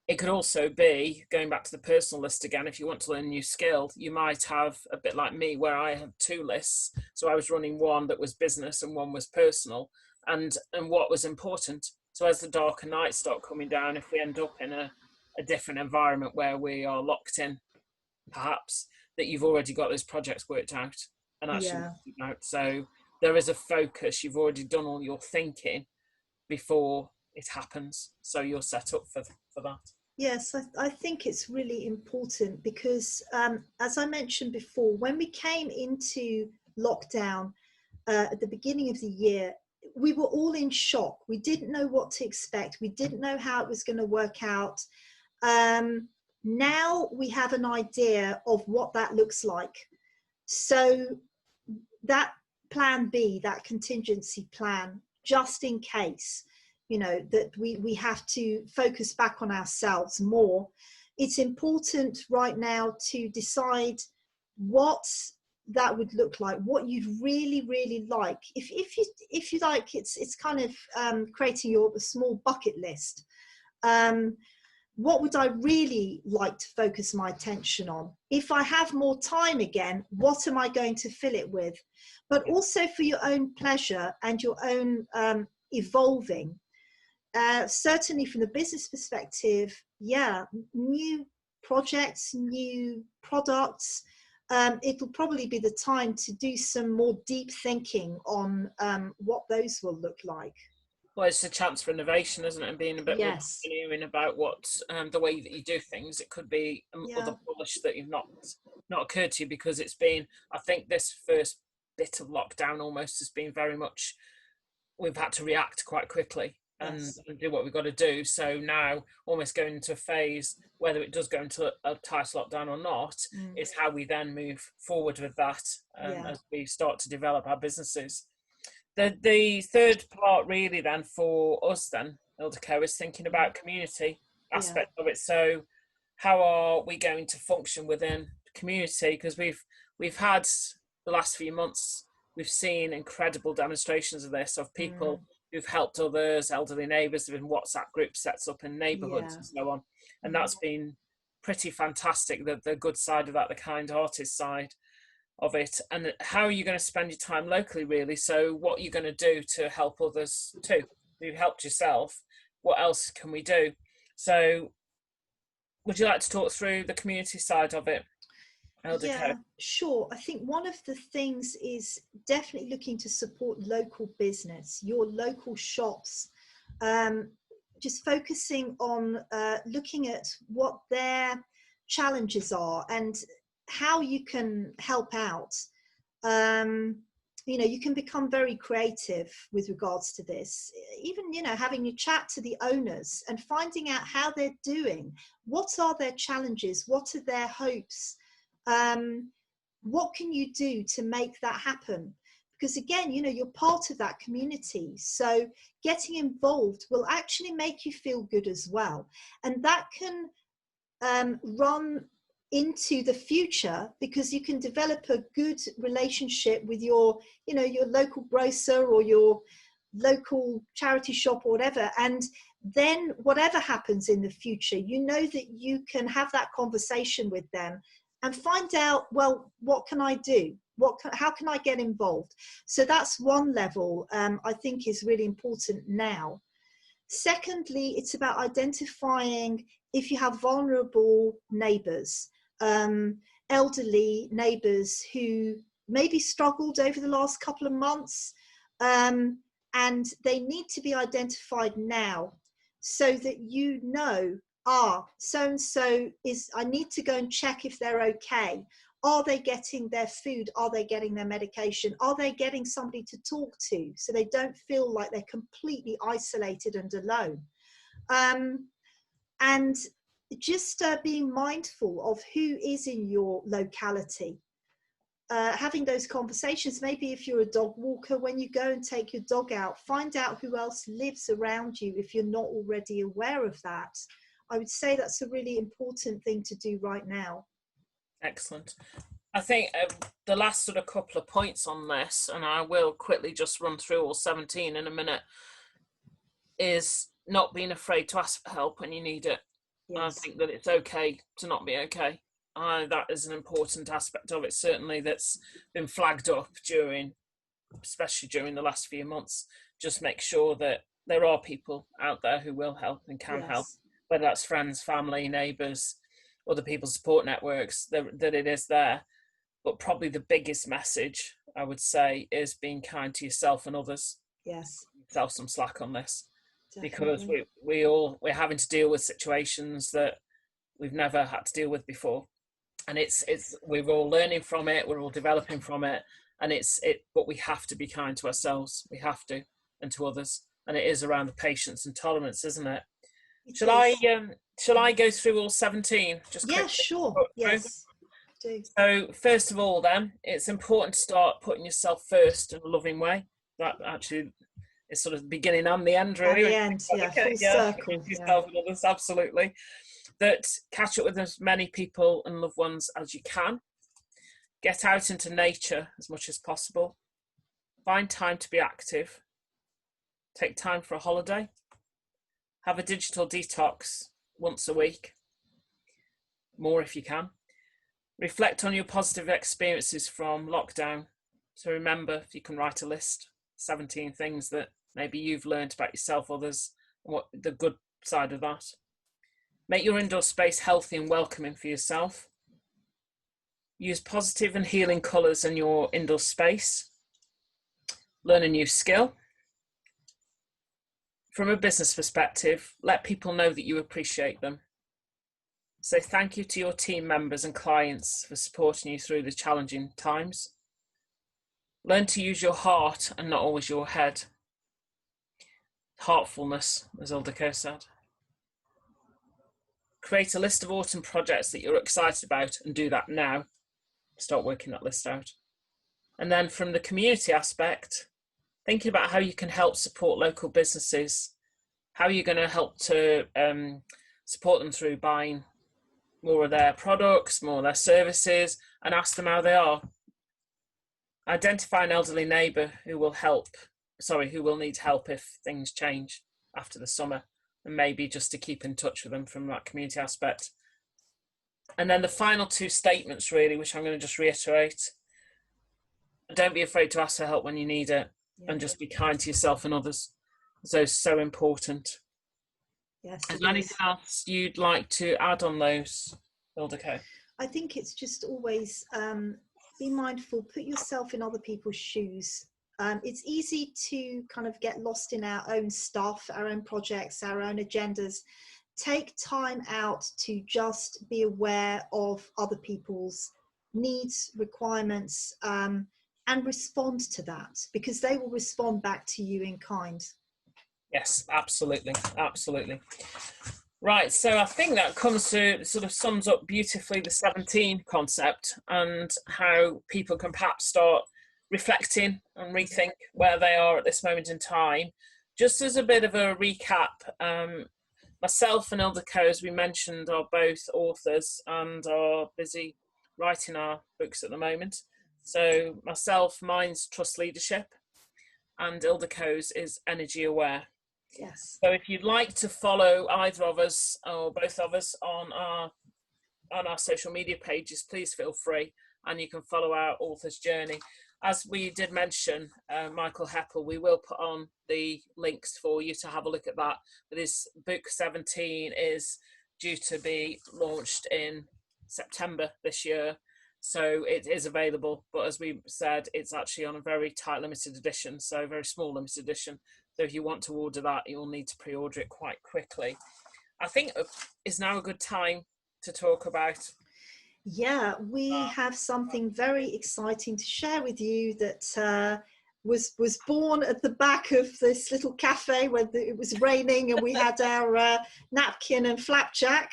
It could also be, going back to the personal list again, if you want to learn a new skill, you might have a bit like me where I had two lists. So I was running one that was business and one was personal, and what was important. So as the darker nights start coming down, if we end up in a different environment where we are locked in, perhaps, that you've already got those projects worked out and actually out. So there is a focus. You've already done all your thinking before it happens. So you're set up for that. Yes, I think it's really important because, as I mentioned before, when we came into lockdown at the beginning of the year, we were all in shock. We didn't know what to expect. We didn't know how it was going to work out. Now we have an idea of what that looks like. So that plan B, that contingency plan, just in case, that we have to focus back on ourselves more. It's important right now to decide what that would look like, what you'd really like. If you like, it's kind of creating a small bucket list. What would I really like to focus my attention on? If I have more time again, what am I going to fill it with? But also for your own pleasure and your own evolving. Certainly from the business perspective, new projects, new products, it'll probably be the time to do some more deep thinking on what those will look like. Well, it's a chance for innovation, isn't it? And being a bit more pioneering about what the way that you do things. It could be other polish that you've not occurred to you, because it's been, I think this first bit of lockdown almost has been very much, we've had to react quite quickly and do what we've got to do. So now almost going into a phase, whether it does go into a tight lockdown or not, is how we then move forward with that as we start to develop our businesses. The third part really then for us then, Ildiko, is thinking about community aspect of it. So how are we going to function within the community? Because we've had the last few months, we've seen incredible demonstrations of this, of people who've helped others, elderly neighbours. There have been WhatsApp groups set up in neighbourhoods and so on. And that's been pretty fantastic, the good side of that, the kind-hearted side of it. And how are you going to spend your time locally, really? So what are you going to do to help others too? You've helped yourself. What else can we do? So would you like to talk through the community side of it, Ildiko? Yeah, sure. I think one of the things is definitely looking to support local business, your local shops, just focusing on looking at what their challenges are and how you can help out. You can become very creative with regards to this. Even, having a chat to the owners and finding out how they're doing. What are their challenges? What are their hopes? What can you do to make that happen? Because again, you're part of that community. So getting involved will actually make you feel good as well. And that can run into the future, because you can develop a good relationship with your local grocer or your local charity shop or whatever. And then whatever happens in the future, that you can have that conversation with them and find out, well, what can I do? How can I get involved? So that's one level I think is really important now. Secondly, it's about identifying if you have vulnerable neighbours, elderly neighbours who maybe struggled over the last couple of months, and they need to be identified now so that so-and-so I need to go and check if they're okay. Are they getting their food? Are they getting their medication? Are they getting somebody to talk to so they don't feel like they're completely isolated and alone? And just being mindful of who is in your locality. Having those conversations, maybe if you're a dog walker, when you go and take your dog out, find out who else lives around you if you're not already aware of that. I would say that's a really important thing to do right now. Excellent. I think the last sort of couple of points on this, and I will quickly just run through all 17 in a minute, is not being afraid to ask for help when you need it. Yes. I think that it's okay to not be okay. That is an important aspect of it, certainly, that's been flagged up especially during the last few months. Just make sure that there are people out there who will help and can help, whether that's friends, family, neighbours, other people's support networks, that it is there. But probably the biggest message, I would say, is being kind to yourself and others. Yes. Yourself some slack on this. Definitely. Because we're having to deal with situations that we've never had to deal with before, and we're all learning from it, we're all developing from it, and but we have to be kind to ourselves, we have to, and to others, and it is around the patience and tolerance, isn't it? Shall I go through all 17? Sure. Yes. Do. So first of all, then, it's important to start putting yourself first in a loving way. That actually is sort of the beginning and the end, really. The end, full circle. Yourself and others, absolutely. That catch up with as many people and loved ones as you can. Get out into nature as much as possible. Find time to be active. Take time for a holiday. Have a digital detox once a week, more if you can. Reflect on your positive experiences from lockdown. So remember, if you can write a list, 17 things that maybe you've learned about yourself, others, what the good side of that. Make your indoor space healthy and welcoming for yourself. Use positive and healing colours in your indoor space. Learn a new skill. From a business perspective, let people know that you appreciate them. Say thank you to your team members and clients for supporting you through the challenging times. Learn to use your heart and not always your head. Heartfulness, as Ildiko said. Create a list of autumn projects that you're excited about and do that now. Start working that list out. And then from the community aspect, thinking about how you can help support local businesses, how you're going to help to support them through buying more of their products, more of their services, and ask them how they are. Identify an elderly neighbour who will need help if things change after the summer, and maybe just to keep in touch with them from that community aspect. And then the final two statements, really, which I'm going to just reiterate. Don't be afraid to ask for help when you need it, and just be kind to yourself and others. Those are so important. Yes. Is there anything else you'd like to add on those, Ildiko? I think it's just always be mindful, put yourself in other people's shoes. It's easy to kind of get lost in our own stuff, our own projects, our own agendas. Take time out to just be aware of other people's needs, requirements, and respond to that, because they will respond back to you in kind. Yes, absolutely, absolutely. Right, so I think that comes to sort of sums up beautifully the 17 concept and how people can perhaps start reflecting and rethink where they are at this moment in time. Just as a bit of a recap, myself and Ildiko, as we mentioned, are both authors and are busy writing our books at the moment. So myself, mine's Trust Leadership, and Ildiko's is Energy Aware. Yes. So if you'd like to follow either of us or both of us on our social media pages, please feel free, and you can follow our author's journey. As we did mention, Michael Heppell, we will put on the links for you to have a look at that. But his book 17 is due to be launched in September this year. So it is available, but as we said, it's actually on a very tight limited edition, so very small limited edition. So if you want to order that, you'll need to pre-order it quite quickly. I think is now a good time to talk about. Yeah, we have something very exciting to share with you that was born at the back of this little cafe when it was raining and we had our napkin and flapjack.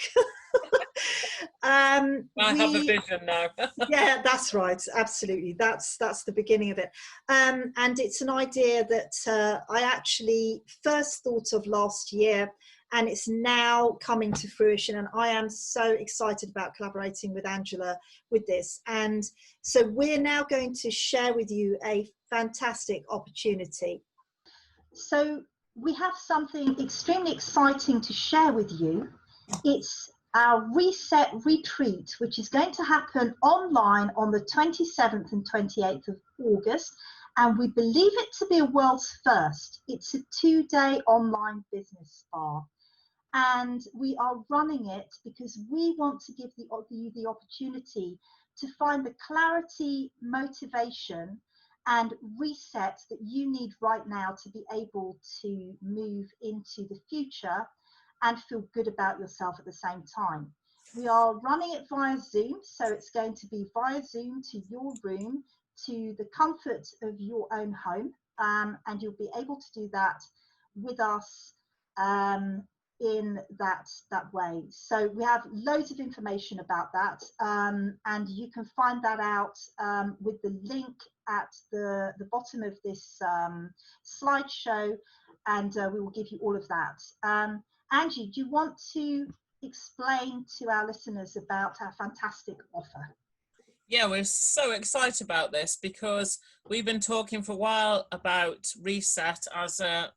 I have a vision now. Yeah, that's right. Absolutely. That's the beginning of it. And it's an idea that I actually first thought of last year, and it's now coming to fruition. And I am so excited about collaborating with Angela with this. And so we're now going to share with you a fantastic opportunity. So we have something extremely exciting to share with you. It's our Reset Retreat, which is going to happen online on the 27th and 28th of August. And we believe it to be a world's first. It's a 2-day online business spa. And we are running it because we want to give you the opportunity to find the clarity, motivation, and reset that you need right now to be able to move into the future and feel good about yourself at the same time. We are running it via Zoom, so it's going to be via Zoom to your room, to the comfort of your own home, and you'll be able to do that with us in that way. So we have loads of information about that, and you can find that out with the link at the bottom of this slideshow, and we will give you all of that. Angie, do you want to explain to our listeners about our fantastic offer? Yeah, we're so excited about this because we've been talking for a while about reset as a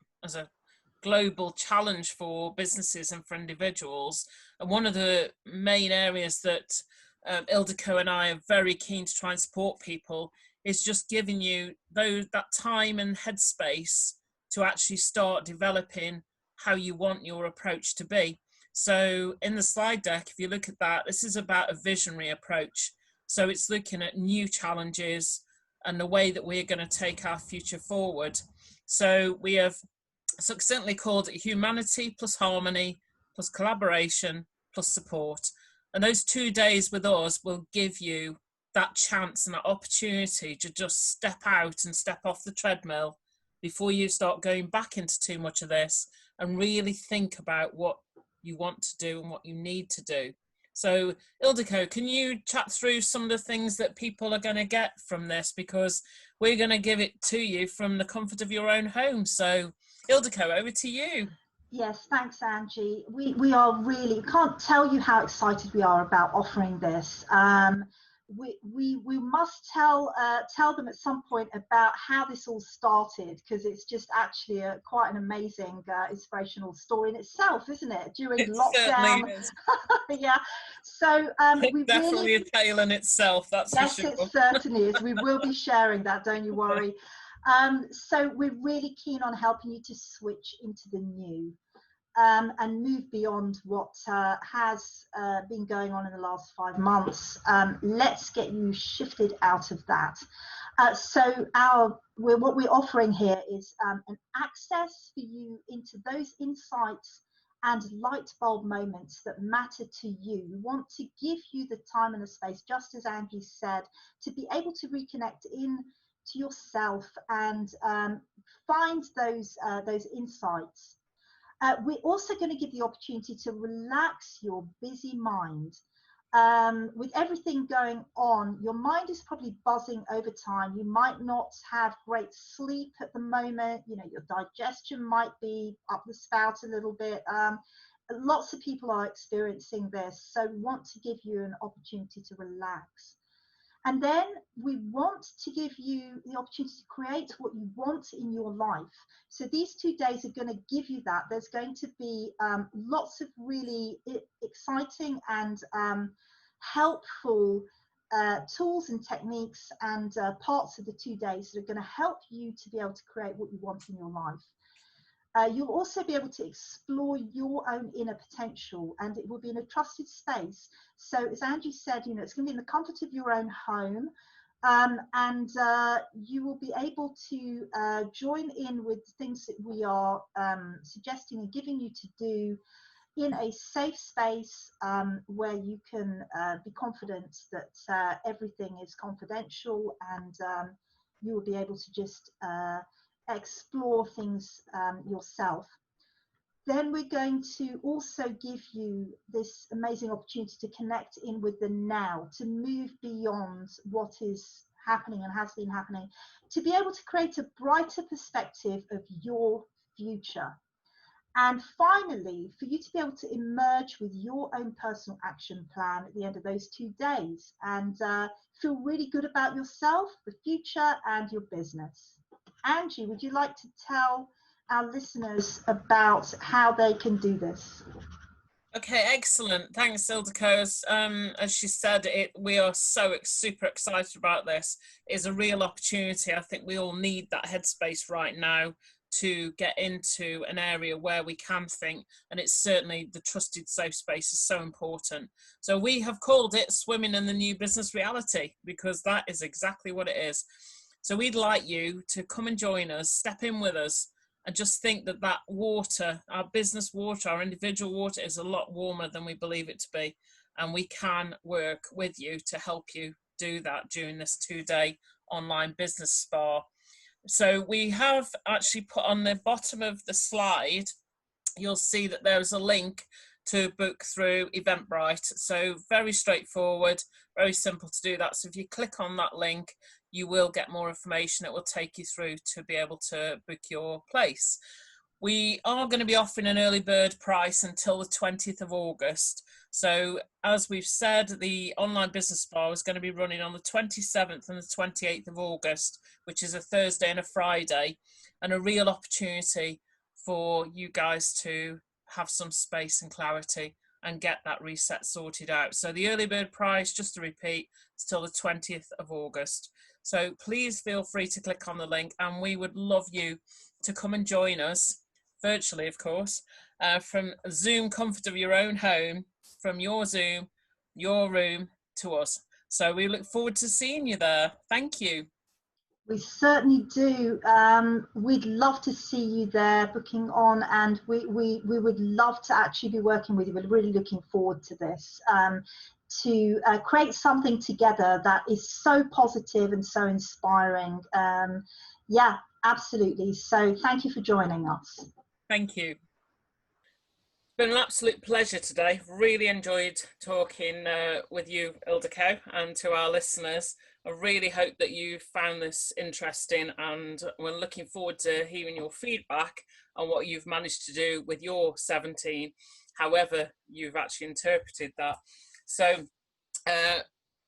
global challenge for businesses and for individuals. And one of the main areas that Ildiko and I are very keen to try and support people is just giving you that time and headspace to actually start developing how you want your approach to be. So in the slide deck, if you look at that, this is about a visionary approach. So it's looking at new challenges and the way that we're going to take our future forward. So we have succinctly called it humanity plus harmony plus collaboration plus support. And those 2 days with us will give you that chance and that opportunity to just step out and step off the treadmill before you start going back into too much of this, and really think about what you want to do and what you need to do. So Ildiko, can you chat through some of the things that people are going to get from this, because we're going to give it to you from the comfort of your own home. So Ildiko, over to you. Yes, thanks, Angie. We are really, can't tell you how excited we are about offering this. We must tell them at some point about how this all started, because it's just actually quite an amazing inspirational story in itself, isn't it? During lockdown. Yeah. So we definitely really, a tale in itself. That's yes, for sure. It certainly is. We will be sharing that. Don't you worry. So we're really keen on helping you to switch into the new. And move beyond what has been going on in the last 5 months. Let's get you shifted out of that. So what we're offering here is an access for you into those insights and light bulb moments that matter to you. We want to give you the time and the space, just as Angie said, to be able to reconnect in to yourself and find those insights. We're also going to give the opportunity to relax your busy mind. With everything going on, your mind is probably buzzing over time. You might not have great sleep at the moment. You know, your digestion might be up the spout a little bit. Lots of people are experiencing this, so we want to give you an opportunity to relax. And then we want to give you the opportunity to create what you want in your life. So these 2 days are going to give you that. There's going to be lots of really exciting and helpful tools and techniques and parts of the 2 days that are going to help you to be able to create what you want in your life. You'll also be able to explore your own inner potential, and it will be in a trusted space. So as Angie said, you know, it's going to be in the comfort of your own home, and you will be able to join in with things that we are suggesting and giving you to do in a safe space where you can be confident that everything is confidential, and you will be able to just explore things yourself. Then we're going to also give you this amazing opportunity to connect in with the now, to move beyond what is happening and has been happening, to be able to create a brighter perspective of your future. And finally, for you to be able to emerge with your own personal action plan at the end of those 2 days and feel really good about yourself, the future, and your business. Angie, would you like to tell our listeners about how they can do this? Okay, excellent. Thanks, Ildiko. As she said, we are so super excited about this. It's a real opportunity. I think we all need that headspace right now to get into an area where we can think, and it's certainly the trusted safe space is so important. So we have called it Swimming in the New Business Reality, because that is exactly what it is. So we'd like you to come and join us, step in with us, and just think that water, our business water, our individual water, is a lot warmer than we believe it to be. And we can work with you to help you do that during this 2-day online business spa. So we have actually put on the bottom of the slide, you'll see that there's a link to book through Eventbrite. So very straightforward, very simple to do that. So if you click on that link, you will get more information. It will take you through to be able to book your place. We are going to be offering an early bird price until the 20th of August. So as we've said, the online business bar is going to be running on the 27th and the 28th of August, which is a Thursday and a Friday, and a real opportunity for you guys to have some space and clarity and get that reset sorted out. So the early bird price, just to repeat, is till the 20th of August. So please feel free to click on the link, and we would love you to come and join us virtually, of course, from Zoom comfort of your own home, from your Zoom, your room to us. So we look forward to seeing you there. Thank you. We certainly do. We'd love to see you there booking on, and we would love to actually be working with you. We're really looking forward to this, to create something together that is so positive and so inspiring. Yeah, absolutely. So thank you for joining us. Thank you. It's been an absolute pleasure today. Really enjoyed talking with you, Ildiko, and to our listeners. I really hope that you found this interesting, and we're looking forward to hearing your feedback on what you've managed to do with your 17, however you've actually interpreted that. So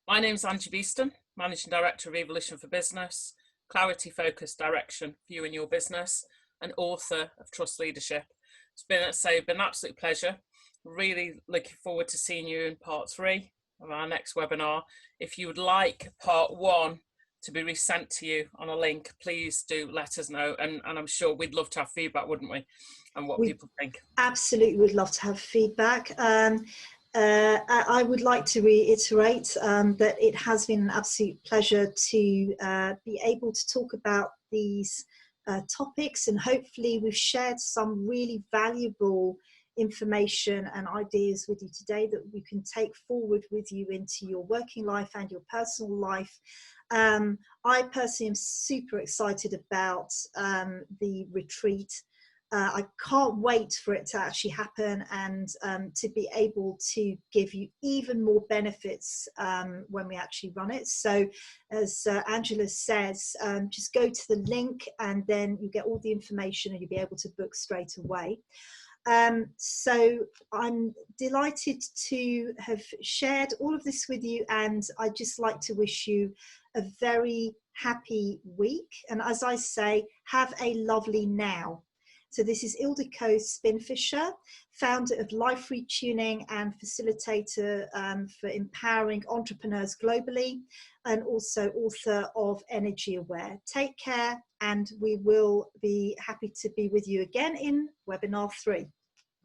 my name's Angie Beeston, Managing Director of Evolution for Business, Clarity Focused Direction for you and your business, and author of Trust Leadership. It's been an absolute pleasure. Really looking forward to seeing you in part 3 of our next webinar. If you would like part 1 to be resent to you on a link, please do let us know. And I'm sure we'd love to have feedback, wouldn't we? And what people think. Absolutely would love to have feedback. I would like to reiterate that it has been an absolute pleasure to be able to talk about these topics, and hopefully we've shared some really valuable information and ideas with you today that you can take forward with you into your working life and your personal life. I personally am super excited about the retreat. I can't wait for it to actually happen, and to be able to give you even more benefits when we actually run it. So as Angela says, just go to the link and then you get all the information and you'll be able to book straight away. So I'm delighted to have shared all of this with you, and I'd just like to wish you a very happy week. And as I say, have a lovely now. So this is Ildiko Spinfisher, founder of Life Retuning and facilitator for empowering entrepreneurs globally, and also author of Energy Aware. Take care, and we will be happy to be with you again in webinar 3.